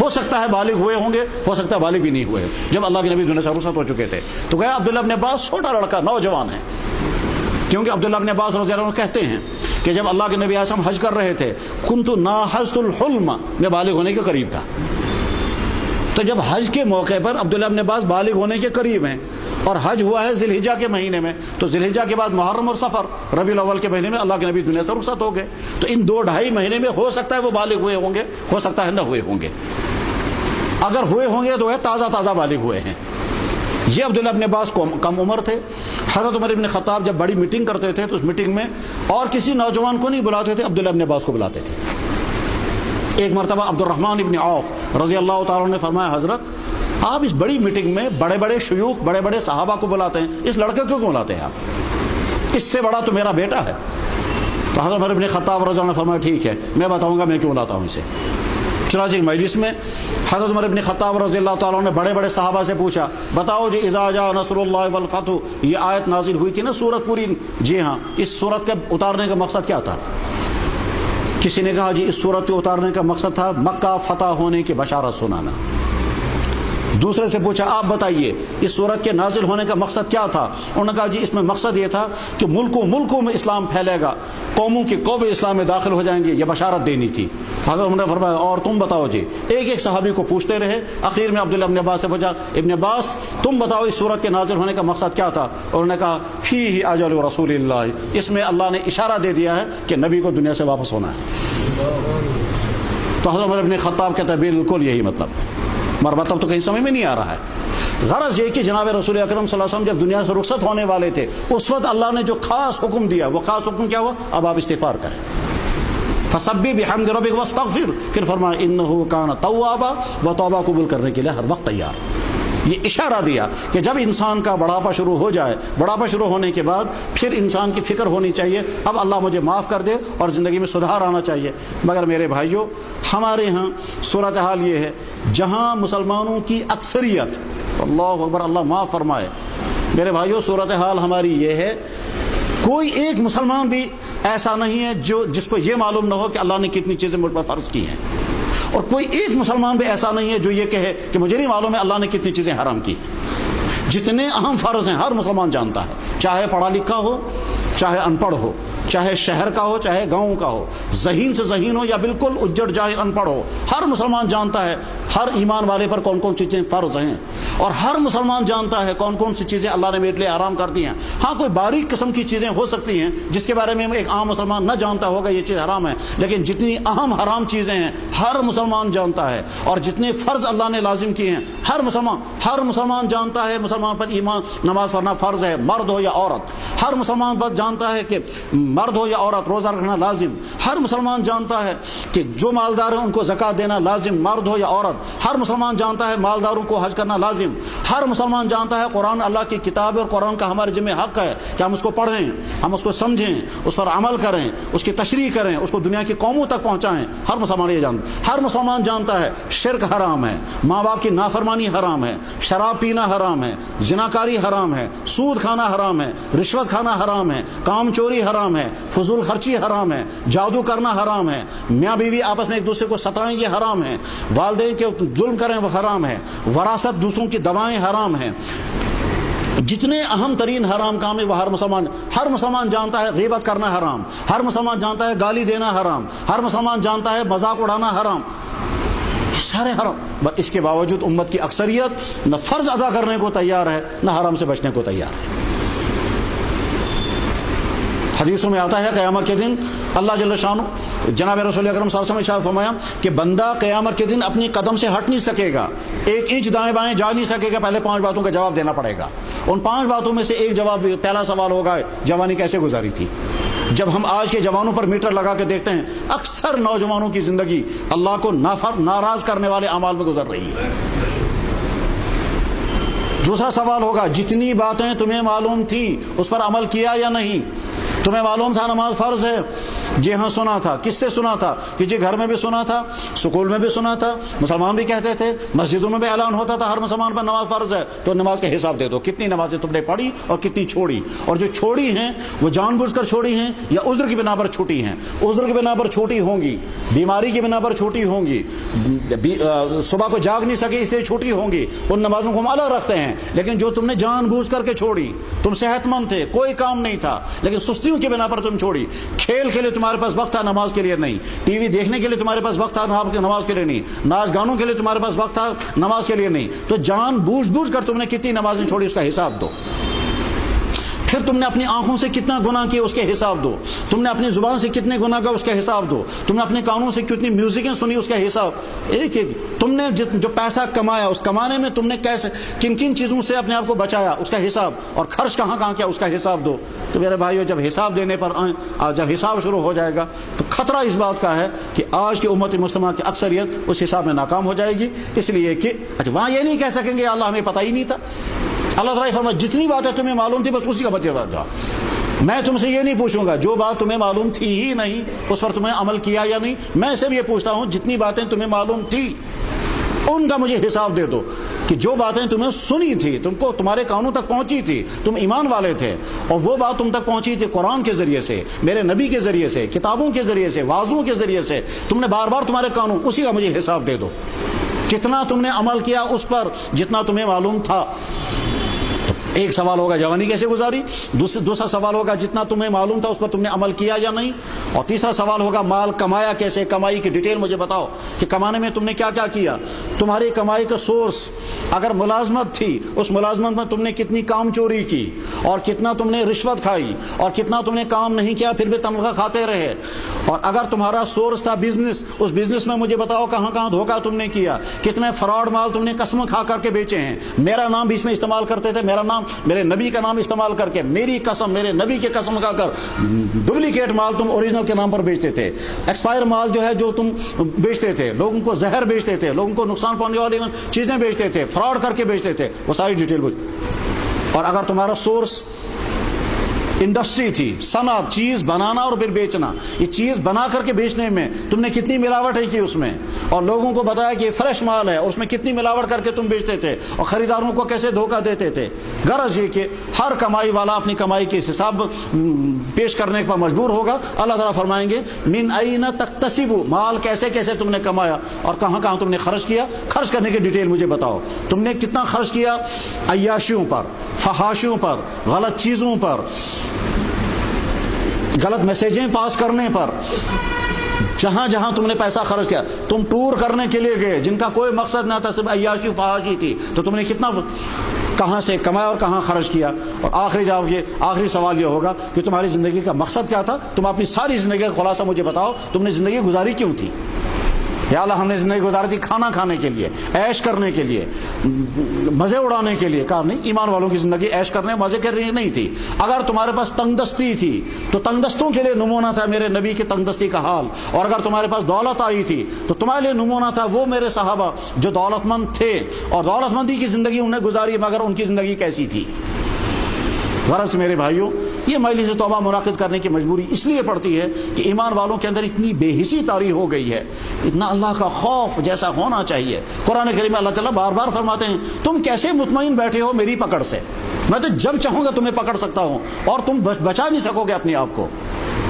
ہو سکتا ہے بالغ ہوئے ہوں گے، ہو سکتا ہے بالغ بھی نہیں ہوئے جب اللہ کے نبی دنیا سے رخصت ہو چکے تھے۔ تو گیا عبداللہ ابن عباس چھوٹا لڑکا، نوجوان ہے، کیونکہ عبداللہ ابن عباس رضی اللہ عنہ کہتے ہیں کہ جب اللہ کے نبی علیہ السلام حج کر رہے تھے، کنت ناحست الحلم، میں بالغ ہونے کے قریب تھا۔ تو جب حج کے موقع پر عبداللہ ابن عباس بالغ ہونے کے قریب ہیں، اور حج ہوا ہے ذی الحجہ کے مہینے میں، تو ذی الحجہ کے بعد محرم اور صفر، ربیع الاول کے مہینے میں اللہ کے نبی دنیا سے رخصت ہو گئے۔ تو ان 2-2.5 مہینے میں ہو سکتا ہے وہ بالغ ہوئے ہوں گے، ہو سکتا ہے نہ ہوئے ہوں گے۔ اگر ہوئے ہوں گے تو ہے تازہ بالغ ہوئے ہیں۔ یہ عبداللہ ابن عباس کم عمر تھے۔ حضرت عمر ابن خطاب جب بڑی میٹنگ کرتے تھے تو اس میٹنگ میں اور کسی نوجوان کو نہیں بلاتے تھے، عبداللہ ابن عباس کو بلاتے تھے۔ ایک مرتبہ عبد الرحمن ابن عوف رضی اللہ تعالیٰ نے فرمایا، حضرت آپ اس بڑی میٹنگ میں بڑے بڑے شیوخ، بڑے بڑے صحابہ کو بلاتے ہیں، اس لڑکے کو کیوں بلاتے ہیں آپ؟ اس سے بڑا تو میرا بیٹا ہے۔ تو حضرت عمر ابن خطاب رضی اللہ عنہ نے فرمایا، ٹھیک ہے، میں بتاؤں گا میں کیوں بلاتا ہوں اسے۔ چنانچہ ایک مجلس میں حضرت عمر ابن خطاب رضی اللہ تعالیٰ نے بڑے بڑے صحابہ سے پوچھا، بتاؤ جی، اذا جاء نصر اللہ والفتح، یہ آیت نازل ہوئی تھی نا، سورت پوری، جی ہاں، اس سورت کے اتارنے کا مقصد کیا تھا؟ کسی نے کہا جی اس سورت کے اتارنے کا مقصد تھا مکہ فتح ہونے کی بشارت سنانا۔ دوسرے سے پوچھا، آپ بتائیے اس سورت کے نازل ہونے کا مقصد کیا تھا؟ انہوں نے کہا جی اس میں مقصد یہ تھا کہ ملکوں میں اسلام پھیلے گا، قوموں کی قومیں اسلام میں داخل ہو جائیں گے، یہ بشارت دینی تھی۔ حضرت عمر نے فرمایا، اور تم بتاؤ جی۔ ایک صحابی کو پوچھتے رہے، اخیر میں عبداللہ ابن عباس سے پوچھا، ابن عباس تم بتاؤ اس سورت کے نازل ہونے کا مقصد کیا تھا؟ انہوں نے کہا، فیہ اجل رسول اللہ، اس میں اللہ نے اشارہ دے دیا ہے کہ نبی کو دنیا سے واپس ہونا ہے۔ تو حضرت عمر ابن خطاب کہتا ہے بالکل یہی مطلب ہے، مگر مطلب تو کہیں سمجھ میں نہیں آ رہا ہے۔ غرض یہ کہ جناب رسول اکرم صلی اللہ علیہ وسلم جب دنیا سے رخصت ہونے والے تھے، اس وقت اللہ نے جو خاص حکم دیا، وہ خاص حکم کیا ہوا؟ اب آپ استغفار کریں، فسبح بحمد ربک واستغفر، پھر فرمایا انہ کان توابا، وہ توبہ قبول کرنے کے لیے ہر وقت تیار۔ یہ اشارہ دیا کہ جب انسان کا بڑھاپا شروع ہو جائے، بڑھاپا شروع ہونے کے بعد پھر انسان کی فکر ہونی چاہیے، اب اللہ مجھے معاف کر دے اور زندگی میں سدھار آنا چاہیے۔ مگر میرے بھائیوں، ہمارے ہاں صورتحال یہ ہے، جہاں مسلمانوں کی اکثریت، اللہ اکبر، اللہ معاف فرمائے، میرے بھائیوں صورتحال ہماری یہ ہے، کوئی ایک مسلمان بھی ایسا نہیں ہے جس کو یہ معلوم نہ ہو کہ اللہ نے کتنی چیزیں مجھ پر فرض کی ہیں، اور کوئی ایک مسلمان بھی ایسا نہیں ہے جو یہ کہے کہ مجھے نہیں معلوم ہے اللہ نے کتنی چیزیں حرام کی ہیں۔ جتنے اہم فرض ہیں ہر مسلمان جانتا ہے، چاہے پڑھا لکھا ہو، چاہے ان پڑھ ہو، چاہے شہر کا ہو، چاہے گاؤں کا ہو، ذہین سے ذہین ہو یا بالکل اجڑ جاہل ان پڑھ ہو، ہر مسلمان جانتا ہے ہر ایمان والے پر کون کون چیزیں فرض ہیں، اور ہر مسلمان جانتا ہے کون کون سی چیزیں اللہ نے میرے لیے حرام کر دی ہیں۔ ہاں کوئی باریک قسم کی چیزیں ہو سکتی ہیں جس کے بارے میں ایک عام مسلمان نہ جانتا ہوگا یہ چیز حرام ہے، لیکن جتنی اہم حرام چیزیں ہیں ہر مسلمان جانتا ہے، اور جتنے فرض اللہ نے لازم کیے ہیں ہر مسلمان جانتا ہے۔ مسلمان پر ایمان نماز پڑھنا فرض ہے، مرد ہو یا عورت، ہر مسلمان پر جانتا ہے کہ مرد ہو یا عورت روزہ رکھنا لازم، ہر مسلمان جانتا ہے کہ جو مالدار ہیں ان کو زکوٰۃ دینا لازم، مرد ہو یا عورت، ہر مسلمان جانتا ہے مالداروں کو حج کرنا لازم، ہر مسلمان جانتا ہے قرآن اللہ کی کتاب ہے اور قرآن کا ہمارے ذمہ حق ہے کہ ہم اس کو پڑھیں، ہم اس کو سمجھیں، اس پر عمل کریں، اس کی تشریح کریں، اس کو دنیا کی قوموں تک پہنچائیں۔ ہر مسلمان یہ جانتا ہے۔ ہر مسلمان جانتا ہے شرک حرام ہے، ماں باپ کی نافرمانی حرام ہے، شراب پینا حرام ہے، زناکاری حرام ہے، سود کھانا حرام ہے، رشوت کھانا حرام ہے، کام چوری حرام ہے، فضول خرچی حرام ہے، جادو کرنا حرام ہے، میاں بیوی آپس میں ایک دوسرے کو ستائیں یہ حرام ہے، والدین کے ظلم کریں وہ حرام ہے، وراثت دوسروں کی دوائیں حرام ہیں۔ جتنے اہم ترین حرام کام ہے وہ ہر مسلمان جانتا ہے۔ غیبت کرنا حرام، ہر مسلمان جانتا ہے گالی دینا حرام، ہر مسلمان جانتا ہے مذاق اڑانا حرام۔ سارے حرام، اس کے باوجود امت کی اکثریت نہ فرض ادا کرنے کو تیار ہے نہ حرام سے بچنے کو تیار ہے۔ حدیثوں میں آتا ہے قیامت کے دن اللہ جل شانہ جناب رسول اکرم صلی اللہ علیہ وسلم نے ارشاد فرمایا کہ بندہ قیامت کے دن اپنی قدم سے ہٹ نہیں سکے گا، 1 انچ دائیں بائیں جا نہیں سکے گا، پہلے 5 باتوں کا جواب دینا پڑے گا۔ ان 5 باتوں میں سے ایک جواب، پہلا سوال ہوگا جوانی کیسے گزاری تھی۔ جب ہم آج کے جوانوں پر میٹر لگا کے دیکھتے ہیں، اکثر نوجوانوں کی زندگی اللہ کو ناراض کرنے والے اعمال میں گزر رہی ہے۔ دوسرا سوال ہوگا جتنی باتیں تمہیں معلوم تھی اس پر عمل کیا یا نہیں۔ تمہیں معلوم تھا نماز فرض ہے، جی ہاں سنا تھا، کس سے سنا تھا کہ جی گھر میں بھی سنا تھا، سکول میں بھی سنا تھا، مسلمان بھی کہتے تھے، مسجدوں میں بھی اعلان ہوتا تھا ہر مسلمان پر نماز فرض ہے، تو نماز کا حساب دے دو کتنی نمازیں تم نے پڑھی اور کتنی چھوڑی، اور جو چھوڑی ہیں وہ جان بوجھ کر چھوڑی ہیں یا عذر کی بنا پر چھوٹی ہیں۔ عذر کی بنا پر چھوٹی ہوں گی، بیماری کی بنا پر چھوٹی ہوں گی، صبح کو جاگ نہیں سکے اس لیے چھوٹی ہوں گی، ان نمازوں کو ہم الگ رکھتے ہیں۔ لیکن جو تم نے جان بوجھ کر کے چھوڑی، تم صحت مند تھے، کوئی کام نہیں تھا لیکن سستیوں کی بنا پر تم چھوڑی، کھیل کے لیے تمہارے پاس وقت تھا نماز کے لیے نہیں، ٹی وی دیکھنے کے لیے تمہارے پاس وقت تھا نماز کے لیے نہیں، ناچ گانوں کے لیے تمہارے پاس وقت تھا نماز کے لیے نہیں، تو جان بوجھ کر تم نے کتنی نمازیں چھوڑی اس کا حساب دو۔ پھر تم نے اپنی آنکھوں سے کتنا گناہ کیا اس کے حساب دو، تم نے اپنی زبان سے کتنے گناہ کیا اس کا حساب دو، تم نے اپنے کانوں سے کتنی میوزکیں سنی اس کا حساب، ایک ایک تم نے جو پیسہ کمایا اس کمانے میں تم نے کیسے کن کن چیزوں سے اپنے آپ کو بچایا اس کا حساب، اور خرچ کہاں کہاں کیا اس کا حساب دو۔ تو میرے بھائیو جب حساب دینے پر جب حساب شروع ہو جائے گا تو خطرہ اس بات کا ہے کہ آج کی امت مسلمہ کی اکثریت اس حساب میں ناکام ہو جائے گی، اس لیے کہ وہاں یہ نہیں کہہ سکیں گے اللہ ہمیں پتہ ہی نہیں تھا۔ اللہ تعالیٰ فرمایا جتنی باتیں تمہیں معلوم تھی بس اسی کا بچے جاؤ، میں تم سے یہ نہیں پوچھوں گا جو بات تمہیں معلوم تھی ہی نہیں اس پر تمہیں عمل کیا یا نہیں، میں سے بھی یہ پوچھتا ہوں جتنی باتیں تمہیں معلوم تھی ان کا مجھے حساب دے دو، کہ جو باتیں تمہیں سنی تھی، تم کو تمہارے کانوں تک پہنچی تھی، تم ایمان والے تھے اور وہ بات تم تک پہنچی تھی قرآن کے ذریعے سے، میرے نبی کے ذریعے سے، کتابوں کے ذریعے سے، واعظوں کے ذریعے سے، تم نے بار بار تمہارے کانوں، اسی کا مجھے حساب دے دو، کتنا تم نے عمل کیا اس پر جتنا تمہیں معلوم تھا۔ ایک سوال ہوگا جوانی کیسے گزاری، دوسرا سوال ہوگا جتنا تمہیں معلوم تھا اس پر تم نے عمل کیا یا نہیں، اور تیسرا سوال ہوگا مال کمایا کیسے، کمائی کی ڈیٹیل مجھے بتاؤ کہ کمانے میں تم نے کیا کیا کیا، تمہاری کمائی کا سورس اگر ملازمت تھی اس ملازمت میں تم نے کتنی کام چوری کی اور کتنا تم نے رشوت کھائی اور کتنا تم نے کام نہیں کیا پھر بھی تنخواہ کھاتے رہے، اور اگر تمہارا سورس تھا بزنس اس بزنس میں مجھے بتاؤ کہاں کہاں دھوکہ تم نے کیا، کتنے فراڈ مال تم نے قسم کھا کر کے بیچے ہیں، میرا نام بیچ میں استعمال کرتے تھے، میرا نام میرے نبی کا نام استعمال کر کے، میری قسم میرے نبی کے قسم کھا کر ڈپلیکیٹ مال تم اوریجنل کے نام پر بیچتے تھے، ایکسپائر مال جو ہے جو تم بیچتے تھے، لوگوں کو زہر بیچتے تھے، لوگوں کو نقصان پہنچنے والی چیزیں بیچتے تھے، فراڈ کر کے بیچتے تھے، وہ ساری ڈیٹیل اور اگر تمہارا سورس انڈسٹری تھی، صنعت، چیز بنانا اور پھر بیچنا، یہ چیز بنا کر کے بیچنے میں تم نے کتنی ملاوٹ کی اس میں، اور لوگوں کو بتایا کہ یہ فریش مال ہے اور اس میں کتنی ملاوٹ کر کے تم بیچتے تھے اور خریداروں کو کیسے دھوکہ دیتے تھے۔ غرض یہ کہ ہر کمائی والا اپنی کمائی کے حساب پیش کرنے پر مجبور ہوگا۔ اللہ تعالیٰ فرمائیں گے من این تکتسب، مال کیسے کیسے تم نے کمایا اور کہاں کہاں تم نے خرچ کیا، خرچ کرنے کی ڈیٹیل مجھے بتاؤ، تم نے کتنا خرچ کیا عیاشیوں پر، فحاشیوں پر، غلط چیزوں پر، غلط میسیجیں پاس کرنے پر، جہاں جہاں تم نے پیسہ خرچ کیا، تم ٹور کرنے کے لیے گئے جن کا کوئی مقصد نہ تھا، صرف عیاشی فحاشی تھی، تو تم نے کتنا کہاں سے کمایا اور کہاں خرچ کیا، اور آخری سوال یہ ہوگا کہ تمہاری زندگی کا مقصد کیا تھا، تم اپنی ساری زندگی کا خلاصہ مجھے بتاؤ، تم نے زندگی گزاری کیوں تھی؟ یا اللہ ہم نے زندگی گزاری تھی کھانا کھانے کے لیے، عیش کرنے کے لیے، مزے اڑانے کے لیے، کہا نہیں، ایمان والوں کی زندگی عیش کرنے مزے کرنے نہیں تھی۔ اگر تمہارے پاس تنگ دستی تھی تو تنگ دستوں کے لیے نمونہ تھا میرے نبی کی تنگ دستی کا حال، اور اگر تمہارے پاس دولت آئی تھی تو تمہارے لیے نمونہ تھا وہ میرے صحابہ جو دولت مند تھے اور دولت مندی کی زندگی انہوں نے گزاری، مگر ان کی زندگی کیسی تھی۔ غرض میرے بھائیوں یہ مجلس توبہ منعقد کرنے کی مجبوری اس لیے پڑتی ہے کہ ایمان والوں کے اندر اتنی بے حسی طاری ہو گئی ہے، اتنا اللہ کا خوف جیسا ہونا چاہیے۔ قرآن کریم میں اللہ تعالیٰ بار بار فرماتے ہیں تم کیسے مطمئن بیٹھے ہو میری پکڑ سے، میں تو جب چاہوں گا تمہیں پکڑ سکتا ہوں اور تم بچا نہیں سکو گے اپنے آپ کو۔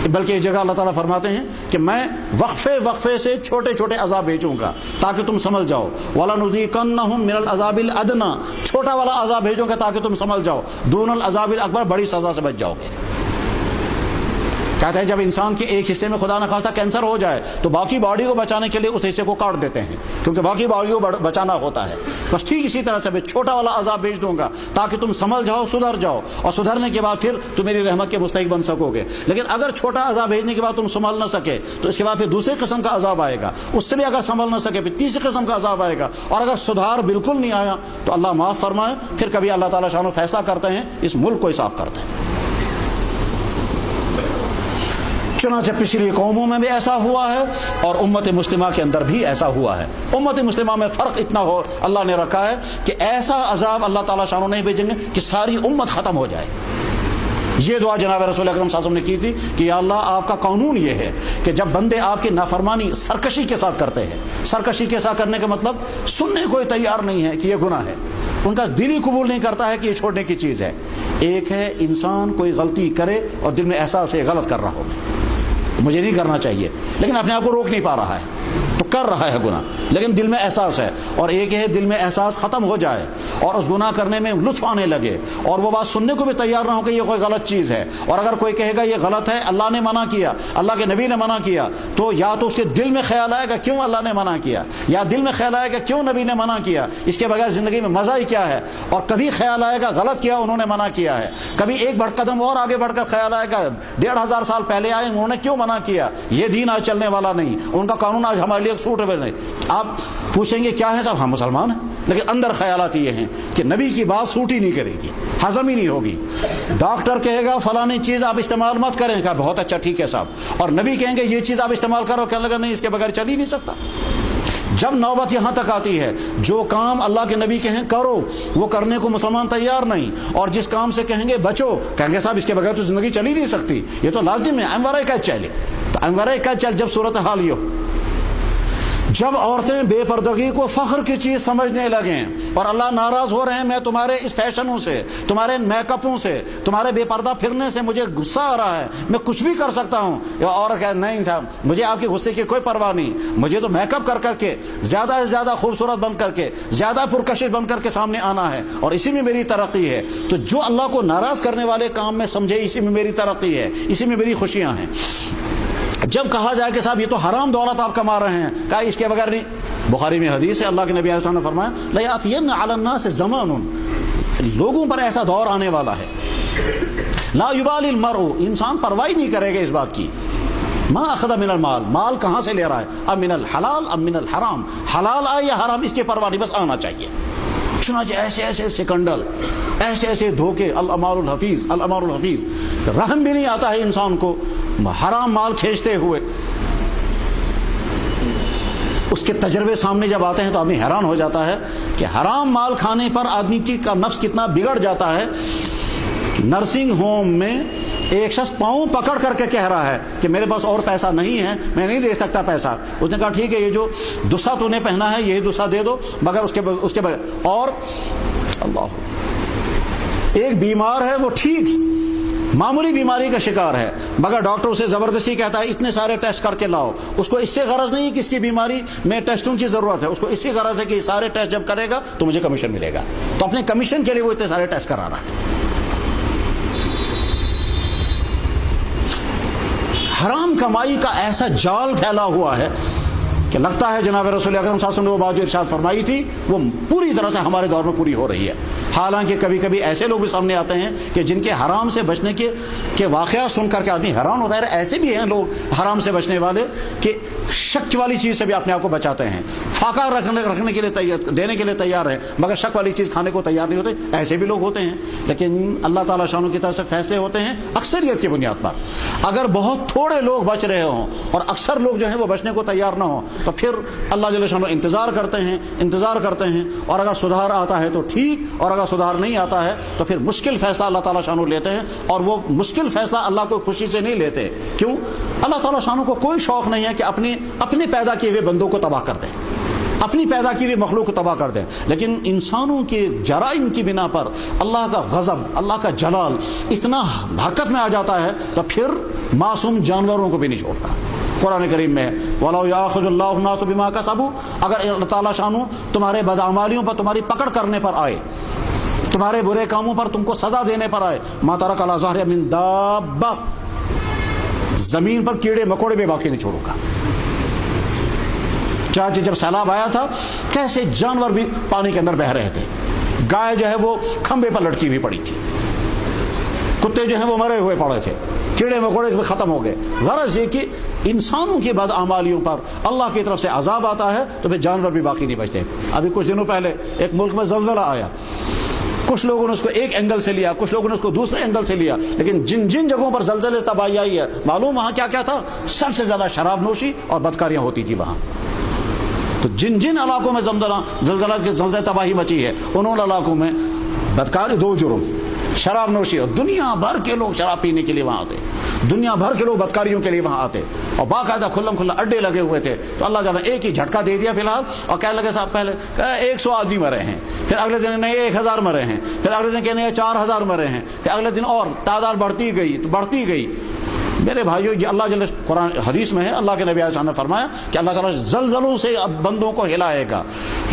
بلکہ یہ جگہ اللہ تعالیٰ فرماتے ہیں کہ میں وقفے سے چھوٹے چھوٹے عذاب بھیجوں گا تاکہ تم سمجھ جاؤ، وَلَنُذِيقَنَّهُم مِّنَ الْعَذَابِ الْأَدْنَىٰ، چھوٹا والا عذاب بھیجوں گا تاکہ تم سمجھ جاؤ، دون العذاب الاکبر، بڑی سزا سے بچ جاؤ گے۔ کہتے ہیں جب انسان کے ایک حصے میں خدا نخواستہ کینسر ہو جائے تو باقی باڈی کو بچانے کے لیے اس حصے کو کاٹ دیتے ہیں، کیونکہ باقی باڈی کو بچانا ہوتا ہے۔ بس ٹھیک اسی طرح سے میں چھوٹا والا عذاب بھیج دوں گا تاکہ تم سنبھل جاؤ، سدھر جاؤ، اور سدھرنے کے بعد پھر تم میری رحمت کے مستحق بن سکو گے۔ لیکن اگر چھوٹا عذاب بھیجنے کے بعد تم سنبھل نہ سکے تو اس کے بعد پھر دوسرے قسم کا عذاب آئے گا، اس سے بھی اگر سنبھل نہ سکے پھر تیسری قسم کا عذاب آئے گا، اور اگر سدھار بالکل نہیں آیا تو اللہ معاف فرمائے، پھر کبھی اللہ تعالیٰ شان و فیصلہ کرتے ہیں، اس ملک کو صاف کرتے ہیں۔ چنانچہ پچھلی قوموں میں بھی ایسا ہوا ہے اور امت مسلمہ کے اندر بھی ایسا ہوا ہے۔ امت مسلمہ میں فرق اتنا ہو اللہ نے رکھا ہے کہ ایسا عذاب اللہ تعالیٰ شان نہیں بھیجیں گے کہ ساری امت ختم ہو جائے۔ یہ دعا جناب رسول اکرم صلی اللہ علیہ وسلم نے کی تھی کہ یا اللہ آپ کا قانون یہ ہے کہ جب بندے آپ کی نافرمانی سرکشی کے ساتھ کرتے ہیں، سرکشی کے ساتھ کرنے کا مطلب سننے کوئی تیار نہیں ہے کہ یہ گناہ ہے، ان کا دل ہی قبول نہیں کرتا ہے کہ یہ چھوڑنے کی چیز ہے۔ ایک ہے انسان کوئی غلطی کرے اور دل میں احساس ہے غلط کر رہا ہو، مجھے نہیں کرنا چاہیے، لیکن اپنے آپ کو روک نہیں پا رہا ہے تو کر رہا ہے گناہ، لیکن دل میں احساس ہے۔ اور ایک ہے دل میں احساس ختم ہو جائے اور اس گناہ کرنے میں لطف آنے لگے اور وہ بات سننے کو بھی تیار نہ ہو کہ یہ کوئی غلط چیز ہے، اور اگر کوئی کہے گا یہ غلط ہے، اللہ نے منع کیا، اللہ کے نبی نے منع کیا، تو یا تو اس کے دل میں خیال آئے گا کیوں اللہ نے منع کیا، یا دل میں خیال آئے گا کیوں نبی نے منع کیا، اس کے بغیر زندگی میں مزہ ہی کیا ہے، اور کبھی خیال آئے گا غلط کیا انہوں نے منع کیا ہے، کبھی ایک قدم اور آگے بڑھ کر خیال آئے گا 1500 سال پہلے آئے انہوں نے کیوں منع کیا، یہ دین آج چلنے والا نہیں، ان کا قانون آج ہمارے لیے سوٹیبل نہیں۔ آپ پوچھیں گے کیا ہے صاحب، ہم مسلمان ہیں، لیکن اندر خیالات یہ ہیں کہ نبی کی بات سوٹ ہی نہیں کرے گی، ہضم ہی نہیں ہوگی۔ ڈاکٹر کہے گا فلانی چیز آپ استعمال مت کریں، کہا بہت اچھا ٹھیک ہے صاحب، اور نبی کہیں گے یہ چیز آپ استعمال کرو، کہنے لگا نہیں اس کے بغیر چل ہی نہیں سکتا۔ جب نوبت یہاں تک آتی ہے جو کام اللہ کے نبی کہیں کرو وہ کرنے کو مسلمان تیار نہیں، اور جس کام سے کہیں گے بچو، کہیں گے صاحب اس کے بغیر تو زندگی چل ہی نہیں سکتی، یہ تو لازم ہے، امورہ کا چلے، تو امورہ کا چل جب صورتحال یہ ہو، جب عورتیں بے پردگی کو فخر کی چیز سمجھنے لگیں اور اللہ ناراض ہو رہے ہیں میں تمہارے اس فیشنوں سے، تمہارے میک اپوں سے، تمہارے بے پردہ پھرنے سے مجھے غصہ آ رہا ہے، میں کچھ بھی کر سکتا ہوں، اور کہ نہیں صاحب مجھے آپ کے غصے کی کوئی پرواہ نہیں، مجھے تو میک اپ کر کے زیادہ سے زیادہ خوبصورت بن کر کے زیادہ پرکشش بن کر کے سامنے آنا ہے، اور اسی میں میری ترقی ہے۔ تو جو اللہ کو ناراض کرنے والے کام میں سمجھے اسی میں میری ترقی ہے، اسی میں میری خوشیاں ہیں۔ جب کہا جائے کہ صاحب یہ تو حرام دولت آپ کما رہے ہیں، کہا اس کے بغیر نہیں۔ بخاری میں حدیث ہے، اللہ کے نبی علیہ السلام نے فرمایا لَيَأْتِيَنَّ عَلَى النَّاسِ زَمَانٌ، لوگوں پر ایسا دور آنے والا ہے، لا يُبَالِ الْمَرْءُ، انسان پرواہ نہیں کرے گا اس بات کی، ما اخذ من المال، مال کہاں سے لے رہا ہے، ام من الحلال ام من الحرام، حلال آئے یا حرام اس کی پرواہ نہیں، بس آنا چاہیے۔ چنانچہ ایسے ایسے سکنڈل، ایسے ایسے دھوکے، الامار الحفیظ، الامار الحفیظ، رحم بھی نہیں آتا ہے انسان کو حرام مال کھینچتے ہوئے۔ اس کے تجربے سامنے جب آتے ہیں تو آدمی حیران ہو جاتا ہے کہ حرام مال کھانے پر آدمی کا نفس کتنا بگڑ جاتا ہے۔ نرسنگ ہوم میں ایک شخص پاؤں پکڑ کر کے کہہ رہا ہے کہ میرے پاس اور پیسہ نہیں ہے، میں نہیں دے سکتا پیسہ۔ اس نے کہا ٹھیک ہے یہ جو دوسا تو نے پہنا ہے یہی دوسا دے دو، مگر اس کے بغیر، اور اللہ ایک بیمار ہے وہ ٹھیک معمولی بیماری کا شکار ہے، مگر ڈاکٹر اسے زبردستی کہتا ہے اتنے سارے ٹیسٹ کر کے لاؤ، اس کو اس سے غرض نہیں کہ اس کی بیماری میں ٹیسٹوں کی ضرورت ہے، اس کو اس سے غرض ہے کہ یہ سارے ٹیسٹ جب کرے گا تو مجھے کمیشن ملے گا، تو اپنے کمیشن کے لیے وہ اتنے سارے ٹیسٹ کرا رہا ہے۔ حرام کمائی کا ایسا جال پھیلا ہوا ہے کہ لگتا ہے جناب رسول اکرم صلی اللہ علیہ وسلم نے وہ بات جو ارشاد فرمائی تھی وہ پوری طرح سے ہمارے دور میں پوری ہو رہی ہے۔ حالانکہ کبھی کبھی ایسے لوگ بھی سامنے آتے ہیں کہ جن کے حرام سے بچنے کے واقعات سن کر کے آدمی حیران ہوتا ہے، ایسے بھی ہیں لوگ حرام سے بچنے والے کہ شک والی چیز سے بھی اپنے آپ کو بچاتے ہیں، فاقہ رکھنے کے لیے دینے کے لیے تیار ہیں، مگر شک والی چیز کھانے کو تیار نہیں ہوتے، ایسے بھی لوگ ہوتے ہیں۔ لیکن اللہ تعالیٰ شانوں کی طرف سے فیصلے ہوتے ہیں اکثریت کی بنیاد پر۔ اگر بہت تھوڑے لوگ بچ رہے ہوں اور اکثر لوگ جو ہیں وہ بچنے کو تیار نہ ہوں تو پھر اللہ جل شانہ انتظار کرتے ہیں، اور اگر سدھار آتا ہے تو ٹھیک، اور اگر سدھار نہیں آتا ہے تو پھر مشکل فیصلہ اللہ تعالیٰ شانہ لیتے ہیں، اور وہ مشکل فیصلہ اللہ کو خوشی سے نہیں لیتے۔ کیوں؟ اللہ تعالیٰ شانہ کو کوئی شوق نہیں ہے کہ اپنے پیدا کیے ہوئے بندوں کو تباہ کر دیں، اپنی پیدا کی ہوئی مخلوق کو تباہ کر دیں، لیکن انسانوں کے جرائم کی بنا پر اللہ کا غضب، اللہ کا جلال اتنا حرکت میں آ جاتا ہے تو پھر معصوم جانوروں کو بھی نہیں چھوڑتا۔ قرآن کریم میں وَلَوْ يَأْخُذُ اللَّهُ النَّاسَ بِمَا كَسَبُوا، اگر اللہ تعالیٰ شانہ تمہارے بدعمالیوں پر تمہاری پکڑ کرنے پر آئے، تمہارے برے کاموں پر تم کو سزا دینے پر آئے، مَا تَرَكَ عَلَىٰ ظَهْرِهَا مِن دَابَّةٍ، زمین پر کیڑے مکوڑے بھی باقی نہیں چھوڑوں گا۔ چاچے جب سیلاب آیا تھا کیسے جانور بھی پانی کے اندر بہہ رہے تھے، گائے جو ہے وہ کھمبے پر لٹکی ہوئی پڑی تھی، کتے جو ہیں وہ مرے ہوئے پڑے تھے، کیڑے مکوڑے ختم ہو گئے۔ غرض یہ کہ انسانوں کی بدعمالیوں پر اللہ کی طرف سے عذاب آتا ہے تو پھر جانور بھی باقی نہیں بچتے۔ ابھی کچھ دنوں پہلے ایک ملک میں زلزلہ آیا، کچھ لوگوں نے اس کو ایک اینگل سے لیا، کچھ لوگوں نے اس کو دوسرے اینگل سے لیا، لیکن جن جن جگہوں پر زلزلے تباہی آئی ہے معلوم وہاں کیا کیا تھا؟ سب سے زیادہ شراب نوشی اور بدکاریاں ہوتی تھی وہاں۔ تو جن جن علاقوں میں زلزلہ تباہی مچی ہے انہوں علاقوں میں بدکاری دو جرم، شراب نوشی، اور دنیا بھر کے لوگ شراب پینے کے لیے وہاں آتے، دنیا بھر کے لوگ بدکاریوں کے لیے وہاں آتے، اور باقاعدہ کھلم کھلا اڈے لگے ہوئے تھے۔ تو اللہ تعالیٰ نے ایک ہی جھٹکا دے دیا فی الحال، اور کہنے لگے صاحب پہلے 100 آدمی مرے ہیں، پھر اگلے دن نہیں 1000 مرے ہیں، پھر اگلے دن کہنے 4000 مرے ہیں، پھر اگلے دن اور تعداد بڑھتی گئی۔ میرے بھائیو یہ اللہ جل قرآن حدیث میں ہے، اللہ کے نبی علیہ السلام نے فرمایا کہ اللہ تعالیٰ زلزلوں سے اب بندوں کو ہلائے گا۔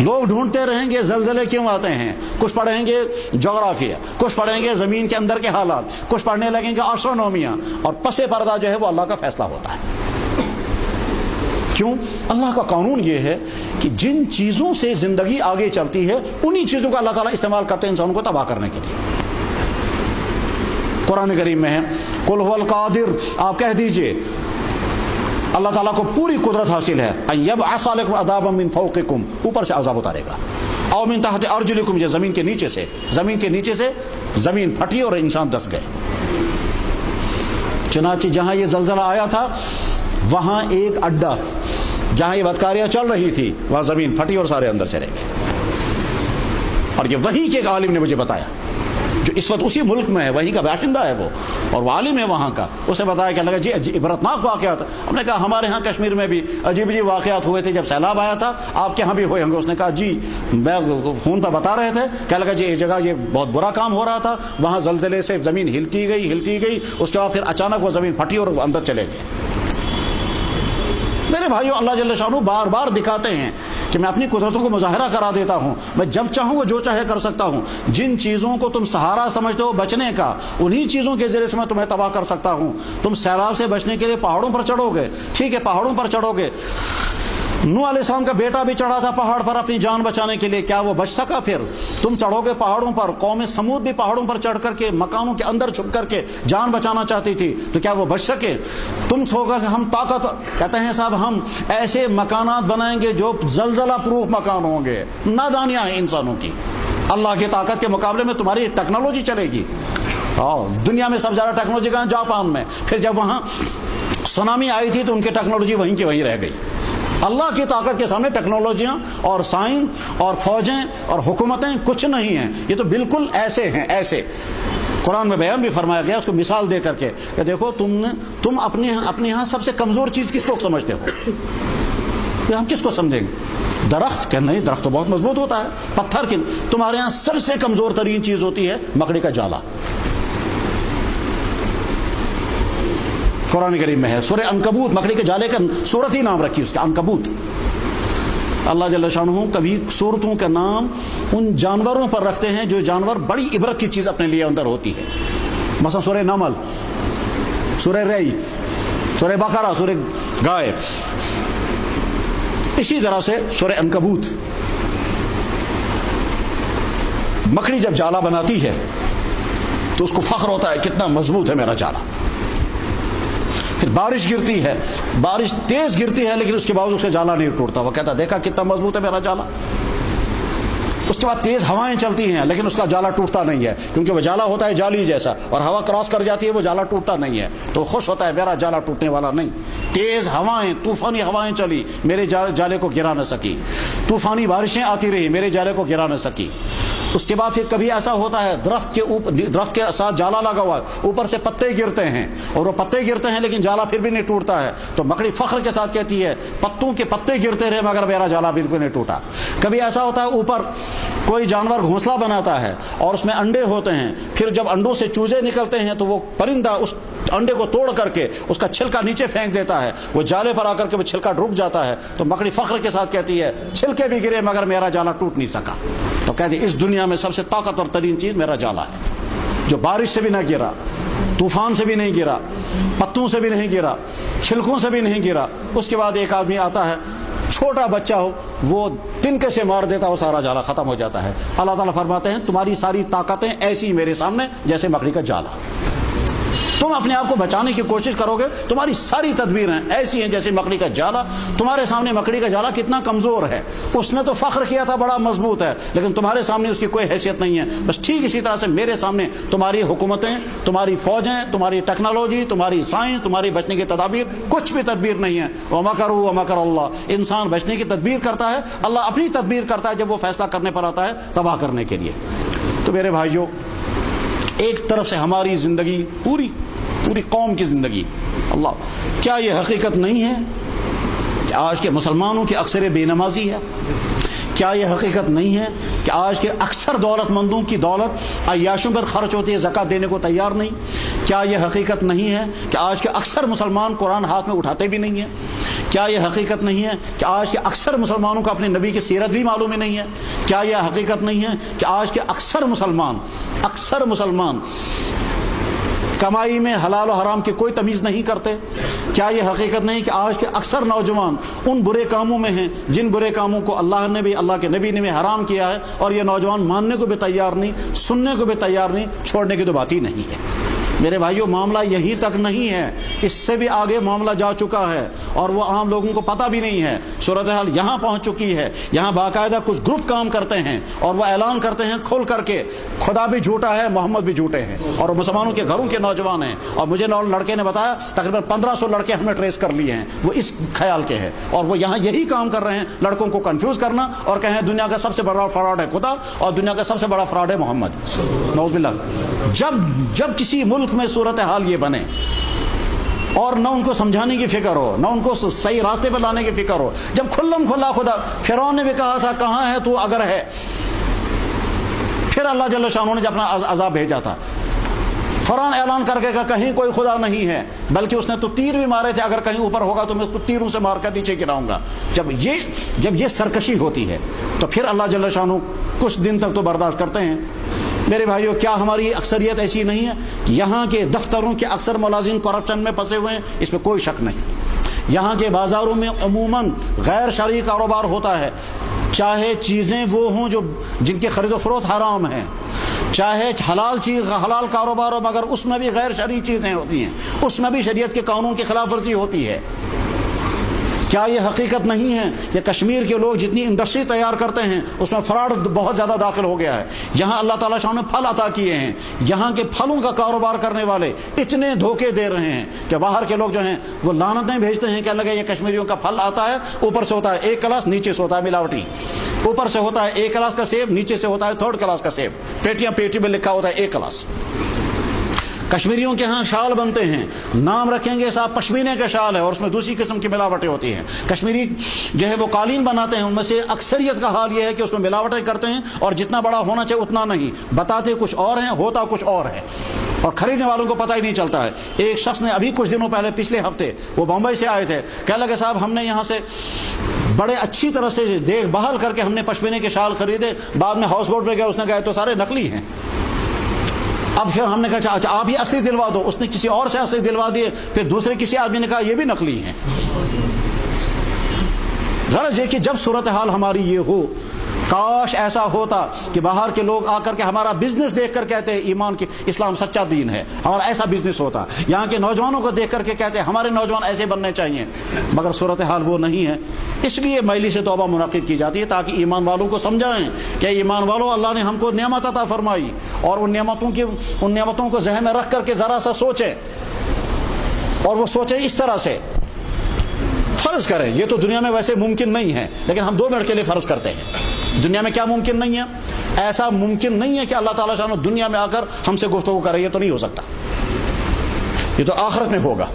لوگ ڈھونڈتے رہیں گے زلزلے کیوں آتے ہیں، کچھ پڑھیں گے جغرافیہ، کچھ پڑھیں گے زمین کے اندر کے حالات، کچھ پڑھنے لگیں گے آسٹرونومیاں، اور پس پردہ جو ہے وہ اللہ کا فیصلہ ہوتا ہے۔ کیوں؟ اللہ کا قانون یہ ہے کہ جن چیزوں سے زندگی آگے چلتی ہے انہی چیزوں کا اللہ تعالیٰ استعمال کرتے ہیں انسانوں کو تباہ کرنے کے لیے۔ قرآن کریم میں ہے قل هو القادر، آپ کہہ دیجئے اللہ تعالیٰ کو پوری قدرت حاصل ہے، ان یبعث علیکم عذابا من فوقکم، اوپر سے عذاب اتارے گا، او من تحت ارجلکم، یہ زمین کے نیچے سے زمین پھٹی اور انسان دس گئے۔ چنانچہ جہاں یہ زلزلہ آیا تھا وہاں ایک اڈا جہاں یہ بدکاریاں چل رہی تھی وہاں زمین پھٹی اور سارے اندر چلے گئے۔ اور یہ وہی کے ایک عالم نے مجھے بتایا جو اس وقت اسی ملک میں ہے، وہیں کا باشندہ ہے وہ، اور وہ عالم ہے وہاں کا، اسے بتایا کہ لگا جی عبرتناک واقعات۔ ہم نے کہا ہمارے ہاں کشمیر میں بھی عجیب واقعات ہوئے تھے جب سیلاب آیا تھا، آپ کے ہاں بھی ہوئے ہوں گے۔ اس نے کہا جی میں فون پر بتا رہے تھے، کہنے لگا جی ایک جگہ یہ بہت برا کام ہو رہا تھا، وہاں زلزلے سے زمین ہلتی گئی، اس کے بعد پھر اچانک وہ زمین پھٹی اور اندر چلے گئے۔ میرے بھائیو اللہ جل شانہ بار بار دکھاتے ہیں کہ میں اپنی قدرتوں کو مظاہرہ کرا دیتا ہوں، میں جب چاہوں وہ جو چاہے کر سکتا ہوں۔ جن چیزوں کو تم سہارا سمجھتے ہو بچنے کا، انہی چیزوں کے ذریعے سے میں تمہیں تباہ کر سکتا ہوں۔ تم سیلاب سے بچنے کے لیے پہاڑوں پر چڑھو گے، ٹھیک ہے پہاڑوں پر چڑھو گے، نوح علیہ السلام کا بیٹا بھی چڑھا تھا پہاڑ پر اپنی جان بچانے کے لیے، کیا وہ بچ سکا؟ پھر تم چڑھو گے پہاڑوں پر، قوم سمود بھی پہاڑوں پر چڑھ کر کے مکانوں کے اندر چھپ کر کے جان بچانا چاہتی تھی، تو کیا وہ بچ سکے؟ تم سوچا کہ ہم طاقت، کہتے ہیں صاحب ہم ایسے مکانات بنائیں گے جو زلزلہ پروف مکان ہوں گے، نادانیاں ہیں انسانوں کی، اللہ کی طاقت کے مقابلے میں تمہاری ٹیکنالوجی چلے گی۔ دنیا میں سب سے زیادہ ٹیکنالوجی کہاں؟ جاپان میں۔ پھر جب وہاں سونامی آئی تھی تو ان کی ٹیکنالوجی وہیں کی وہیں رہ گئی۔ اللہ کی طاقت کے سامنے ٹیکنالوجیاں اور سائنس اور فوجیں اور حکومتیں کچھ نہیں ہیں، یہ تو بالکل ایسے ہیں ایسے۔ قرآن میں بیان بھی فرمایا گیا اس کو مثال دے کر کے کہ دیکھو تم اپنے ہاں سب سے کمزور چیز کس کو سمجھتے ہو؟ ہم کس کو سمجھیں گے؟ درخت؟ کہ نہیں، درخت تو بہت مضبوط ہوتا ہے۔ پتھر کی؟ تمہارے یہاں سب سے کمزور ترین چیز ہوتی ہے مکڑی کا جالا۔ قرآن کریم میں ہے سورہ عنکبوت، مکڑی کے جالے کا سورت ہی نام رکھی اس کا عنکبوت۔ اللہ جل شانہ کبھی صورتوں کا نام ان جانوروں پر رکھتے ہیں جو جانور بڑی عبرت کی چیز اپنے لیے اندر ہوتی ہے، مثلا سورہ نمل، سورہ ری، سورہ بقرہ، سورہ گائے، اسی طرح سے سورہ عنکبوت۔ مکڑی جب جالا بناتی ہے تو اس کو فخر ہوتا ہے کتنا مضبوط ہے میرا جالا۔ پھر بارش گرتی ہے، بارش تیز گرتی ہے لیکن اس کے باوجود اس کا جالا نہیں ٹوٹتا، وہ کہتا دیکھا کتنا مضبوط ہے میرا جالا۔ اس کے بعد تیز ہوائیں چلتی ہیں لیکن اس کا جالا ٹوٹتا نہیں ہے، کیونکہ وہ جالا ہوتا ہے جالی جیسا، اور ہوا کراس کر جاتی ہے وہ جالا ٹوٹتا نہیں ہے، تو خوش ہوتا ہے میرا جالا ٹوٹنے والا نہیں۔ تیز ہوائیں، طوفانی ہوائیں چلی، میرے جالے کو گرا نہ سکی، طوفانی بارشیں آتی رہی، میرے جالے کو گرا نہ سکی۔ اس کے بعد پھر کبھی ایسا ہوتا ہے درخت کے ساتھ جالا لگا ہوا ہے، اوپر سے پتے گرتے ہیں، اور وہ پتے گرتے ہیں لیکن جالا پھر بھی نہیں ٹوٹتا ہے، تو مکڑی فخر کے ساتھ کہتی ہے پتوں کے پتے گرتے رہے مگر میرا جالا بالکل نہیں ٹوٹا۔ کبھی ایسا ہوتا ہے اوپر کوئی جانور گھونسلہ بناتا ہے اور اس میں انڈے ہوتے ہیں، پھر جب انڈوں سے چوزے نکلتے ہیں تو وہ پرندہ اس انڈے کو توڑ کر کے اس کا چھلکا نیچے پھینک دیتا ہے، وہ جالے پر آ کر کے وہ چھلکا ڈوب جاتا ہے، تو مکڑی فخر کے ساتھ کہتی ہے چھلکے بھی گرے مگر میرا جالا ٹوٹ نہیں سکا۔ تو کہتی ہے اس دنیا میں سب سے طاقتور ترین چیز میرا جالا ہے، جو بارش سے بھی نہ گرا، طوفان سے بھی نہیں گرا، پتوں سے بھی نہیں گرا، چھلکوں سے بھی نہیں گرا، اس کے بعد ایک آدمی آتا ہے، چھوٹا بچہ ہو، وہ تنکے سے مار دیتا ہے، وہ سارا جالا ختم ہو جاتا ہے۔ اللہ تعالیٰ فرماتے ہیں تمہاری ساری طاقتیں ایسی میرے سامنے جیسے مکڑی کا جالا۔ تم اپنے آپ کو بچانے کی کوشش کرو گے، تمہاری ساری تدبیریں ایسی ہیں جیسے مکڑی کا جالا۔ تمہارے سامنے مکڑی کا جالا کتنا کمزور ہے، اس نے تو فخر کیا تھا بڑا مضبوط ہے، لیکن تمہارے سامنے اس کی کوئی حیثیت نہیں ہے۔ بس ٹھیک اسی طرح سے میرے سامنے تمہاری حکومتیں، تمہاری فوجیں، تمہاری ٹیکنالوجی، تمہاری سائنس، تمہاری بچنے کی تدابیر، کچھ بھی تدبیر نہیں ہے۔ وَمَكَرُوا وَمَكَرَ اللَّهُ، انسان بچنے کی تدبیر کرتا ہے، اللہ اپنی تدبیر کرتا ہے جب وہ فیصلہ کرنے پر آتا ہے تباہ کرنے کے لیے۔ تو میرے بھائیوں، ایک طرف سے ہماری زندگی، پوری قوم کی زندگی، اللہ، کیا یہ حقیقت نہیں ہے کہ آج کے مسلمانوں کی اکثر بے نمازی ہے؟ کیا یہ حقیقت نہیں ہے کہ آج کے اکثر دولت مندوں کی دولت عیاشوں پر خرچ ہوتی ہے، زکوٰۃ دینے کو تیار نہیں؟ کیا یہ حقیقت نہیں ہے کہ آج کے اکثر مسلمان قرآن ہاتھ میں اٹھاتے بھی نہیں ہیں؟ کیا یہ حقیقت نہیں ہے کہ آج کے اکثر مسلمانوں کو اپنے نبی کی سیرت بھی معلوم ہی نہیں ہے؟ کیا یہ حقیقت نہیں ہے کہ آج کے اکثر مسلمان کمائی میں حلال و حرام کی کوئی تمیز نہیں کرتے؟ کیا یہ حقیقت نہیں کہ آج کے اکثر نوجوان ان برے کاموں میں ہیں جن برے کاموں کو اللہ نے بھی، اللہ کے نبی نے بھی حرام کیا ہے، اور یہ نوجوان ماننے کو بھی تیار نہیں، سننے کو بھی تیار نہیں، چھوڑنے کی تو بات ہی نہیں ہے۔ میرے بھائیوں، معاملہ یہی تک نہیں ہے، اس سے بھی آگے معاملہ جا چکا ہے، اور وہ عام لوگوں کو پتہ بھی نہیں ہے۔ صورتحال یہاں پہنچ چکی ہے، یہاں باقاعدہ کچھ گروپ کام کرتے ہیں اور وہ اعلان کرتے ہیں کھول کر کے خدا بھی جھوٹا ہے، محمد بھی جھوٹے ہیں، اور مسلمانوں کے گھروں کے نوجوان ہیں۔ اور مجھے لڑکے نے بتایا تقریباً 1500 لڑکے ہم نے ٹریس کر لیے ہیں، وہ اس خیال کے ہیں، اور وہ یہاں یہی کام کر رہے ہیں، لڑکوں کو کنفیوز کرنا اور کہیں دنیا کا سب سے بڑا فراڈ ہے خدا اور دنیا کا سب سے بڑا فراڈ ہے محمد، نعوذ باللہ۔ جب کسی ملک میں صورتحال یہ بنے اور نہ ان کو سمجھانے کی فکر ہو، نہ ان کو صحیح راستے پر لانے کی فکر ہو، جب کھلم کھلا خدا، فرعون نے بھی کہا تھا کہاں ہے تو اگر ہے، پھر اللہ جل شانہ نے جب اپنا عذاب بھیجا تھا، فرعون اعلان کر کے کہا کہیں کوئی خدا نہیں ہے، بلکہ اس نے تو تیر بھی مارے تھے، اگر کہیں اوپر ہوگا تو میں اس کو تیروں سے مار کر نیچے گراؤں گا۔ جب یہ سرکشی ہوتی ہے تو پھر اللہ جل شانہ کچھ دن تک تو برداشت کرتے ہیں۔ میرے بھائیوں، کیا ہماری اکثریت ایسی نہیں ہے؟ یہاں کے دفتروں کے اکثر ملازم کرپشن میں پھنسے ہوئے ہیں، اس میں کوئی شک نہیں۔ یہاں کے بازاروں میں عموماً غیر شرعی کاروبار ہوتا ہے، چاہے چیزیں وہ ہوں جن کے خرید و فروخت حرام ہیں، چاہے حلال کاروبار ہو، مگر اس میں بھی غیر شرعی چیزیں ہوتی ہیں، اس میں بھی شریعت کے قانون کی خلاف ورزی ہوتی ہے۔ کیا یہ حقیقت نہیں ہے کہ کشمیر کے لوگ جتنی انڈسٹری تیار کرتے ہیں اس میں فراڈ بہت زیادہ داخل ہو گیا ہے؟ یہاں اللہ تعالیٰ شاہ نے پھل عطا کیے ہیں، یہاں کے پھلوں کا کاروبار کرنے والے اتنے دھوکے دے رہے ہیں کہ باہر کے لوگ جو ہیں وہ لعنتیں بھیجتے ہیں کہ اللہ یہ کشمیریوں کا پھل آتا ہے، اوپر سے ہوتا ہے 1 کلاس، نیچے سے ہوتا ہے ملاوٹی، اوپر سے ہوتا ہے 1 کلاس کا سیب، نیچے سے ہوتا ہے 3rd کلاس کا سیب، پیٹی میں لکھا ہوتا ہے 1 کلاس۔ کشمیریوں کے ہاں شال بنتے ہیں، نام رکھیں گے صاحب پشمینے کا شال ہے، اور اس میں دوسری قسم کی ملاوٹیں ہوتی ہیں۔ کشمیری جو ہے وہ قالین بناتے ہیں، ان میں سے اکثریت کا حال یہ ہے کہ اس میں ملاوٹیں کرتے ہیں، اور جتنا بڑا ہونا چاہیے اتنا نہیں، بتاتے کچھ اور ہیں، ہوتا کچھ اور ہے، اور خریدنے والوں کو پتہ ہی نہیں چلتا ہے۔ ایک شخص نے ابھی کچھ دنوں پہلے، پچھلے ہفتے، وہ بمبئی سے آئے تھے، کہنے لگے صاحب ہم نے یہاں سے بڑے اچھی طرح سے دیکھ بھال کر کے ہم نے پشمینے کے شال خریدے، بعد میں ہاؤس بوٹ پہ گئے، اس نے کہا تو سارے نقلی ہیں۔ اب پھر ہم نے کہا اچھا آپ ہی اصلی دلوا دو، اس نے کسی اور سے اصلی دلوا دیے، پھر دوسرے کسی آدمی نے کہا یہ بھی نقلی ہیں۔ غرض یہ کہ جب صورتحال ہماری یہ ہو، کاش ایسا ہوتا کہ باہر کے لوگ آ کر کے ہمارا بزنس دیکھ کر کہتے ہیں ایمان کی اسلام سچا دین ہے، ہمارا ایسا بزنس ہوتا، یہاں کے نوجوانوں کو دیکھ کر کے کہتے ہیں ہمارے نوجوان ایسے بننے چاہیے، مگر صورتحال وہ نہیں ہے۔ اس لیے مجلس توبہ منعقد کی جاتی ہے تاکہ ایمان والوں کو سمجھائیں کہ ایمان والوں، اللہ نے ہم کو نعمت عطا فرمائی، اور ان نعمتوں کو ذہن میں رکھ کر کے ذرا سا سوچیں، اور وہ سوچیں اس طرح سے، فرض کریں یہ تو دنیا میں ویسے ممکن نہیں ہے، لیکن ہم 2 منٹ کے لیے فرض کرتے ہیں، دنیا میں کیا ممکن نہیں ہے؟ ایسا ممکن نہیں ہے کہ اللہ تعالیٰ شاہ دنیا میں آ کر ہم سے گفتگو کرے، یہ تو نہیں ہو سکتا، یہ تو آخرت میں ہوگا۔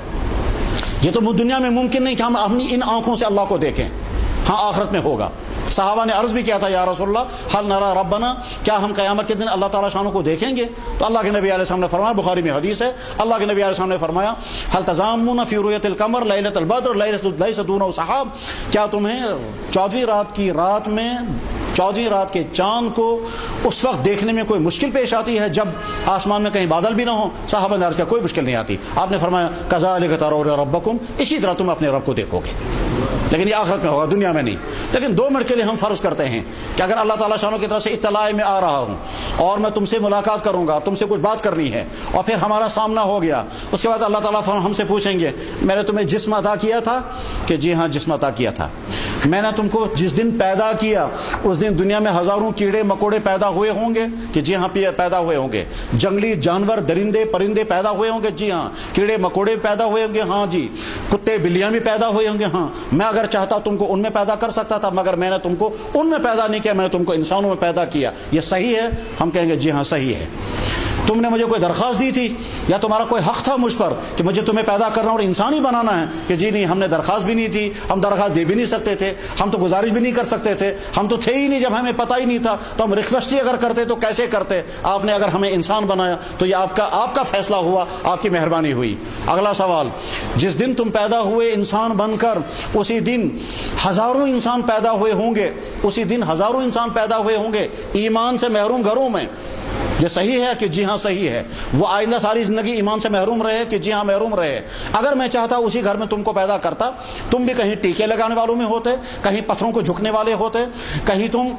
یہ تو دنیا میں ممکن نہیں کہ ہم اپنی ان آنکھوں سے اللہ کو دیکھیں، ہاں آخرت میں ہوگا۔ صحابہ نے عرض بھی کیا تھا یا رسول اللہ حل نرا ربنا، کیا ہم قیامت کے دن اللہ تعالیٰ شانوں کو دیکھیں گے؟ تو اللہ کے نبی علیہ السلام نے فرمایا، بخاری میں حدیث ہے، اللہ کے نبی علیہ السلام نے فرمایا حل تزامون فی رؤیت القمر لیلۃ البدر لیس دونه سحاب، کیا تمہیں 14ویں رات کی رات میں 14 رات کے چاند کو اس وقت دیکھنے میں کوئی مشکل پیش آتی ہے جب آسمان میں کہیں بادل بھی نہ ہو. صحابہ نے عرض کیا کوئی مشکل نہیں آتی. آپ نے فرمایا کذالک ترون ربکم، اسی طرح تم اپنے رب کو دیکھو گے، لیکن یہ آخرت میں ہوگا، دنیا میں نہیں. لیکن 2 منٹ کے لیے ہم فرض کرتے ہیں کہ اگر اللہ تعالیٰ شانوں کی طرف سے اطلاع میں آ رہا ہوں اور میں تم سے ملاقات کروں گا، تم سے کچھ بات کرنی ہے، اور پھر ہمارا سامنا ہو گیا، اس کے بعد اللہ تعالیٰ ہم سے پوچھیں گے میں نے تمہیں جسم عطا کیا تھا؟ کہ جی ہاں جسم عطا کیا تھا. میں نے تم کو جس دن پیدا کیا اس دن دنیا میں ہزاروں کیڑے مکوڑے پیدا ہوئے ہوں گے؟ کہ جی ہاں پیدا ہوئے ہوں گے. جنگلی جانور درندے پرندے پیدا ہوئے ہوں گے؟ جی ہاں. کیڑے مکوڑے پیدا ہوئے ہوں گے؟ ہاں جی. کتے بلیاں بھی پیدا ہوئے ہوں گے؟ ہاں. میں اگر چاہتا تم کو ان میں پیدا کر سکتا تھا، مگر میں نے تم کو ان میں پیدا نہیں کیا، میں نے تم کو انسانوں میں پیدا کیا. یہ صحیح ہے؟ ہم کہیں گے جی ہاں صحیح ہے. تم نے مجھے کوئی درخواست دی تھی یا تمہارا کوئی حق تھا مجھ پر کہ مجھے تمہیں پیدا کرنا اور انسان ہی بنانا ہے؟ کہ جی نہیں، ہم نے درخواست بھی نہیں تھی، ہم درخواست دے بھی نہیں سکتے تھے، ہم تو گزارش بھی نہیں کر سکتے تھے، ہم تو تھے ہی نہیں جب ہمیں پتہ ہی نہیں تھا. تو ہم ریکویسٹ ہی اگر کرتے تو کیسے کرتے؟ آپ نے اگر ہمیں انسان بنایا تو یہ آپ کا فیصلہ ہوا، آپ کی مہربانی ہوئی. اگلا سوال، جس دن تم پیدا ہوئے انسان بن کر، اسی دن ہزاروں انسان پیدا ہوئے ہوں گے، اسی دن ہزاروں انسان پیدا ہوئے ہوں گے ایمان سے محروم گھروں میں. یہ صحیح ہے؟ کہ جی ہاں صحیح ہے. وہ آئندہ ساری زندگی ایمان سے محروم رہے؟ کہ جی ہاں محروم رہے. اگر میں چاہتا اسی گھر میں تم کو پیدا کرتا، تم بھی کہیں ٹیکے لگانے والوں میں ہوتے، کہیں پتھروں کو جھکنے والے ہوتے، کہیں تم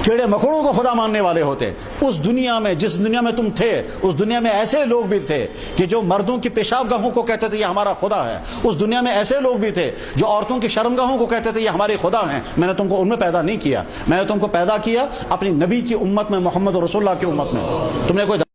کیڑے مکوڑوں کو خدا ماننے والے ہوتے. اس دنیا میں، جس دنیا میں تم تھے، اس دنیا میں ایسے لوگ بھی تھے کہ جو مردوں کی پیشاب گاہوں کو کہتے تھے یہ ہمارا خدا ہے. اس دنیا میں ایسے لوگ بھی تھے جو عورتوں کی شرم گاہوں کو کہتے تھے یہ ہمارے خدا ہیں. میں نے تم کو ان میں پیدا نہیں کیا، میں نے تم کو پیدا کیا اپنی نبی کی امت میں، محمد رسول اللہ کی امت میں. تم نے کوئی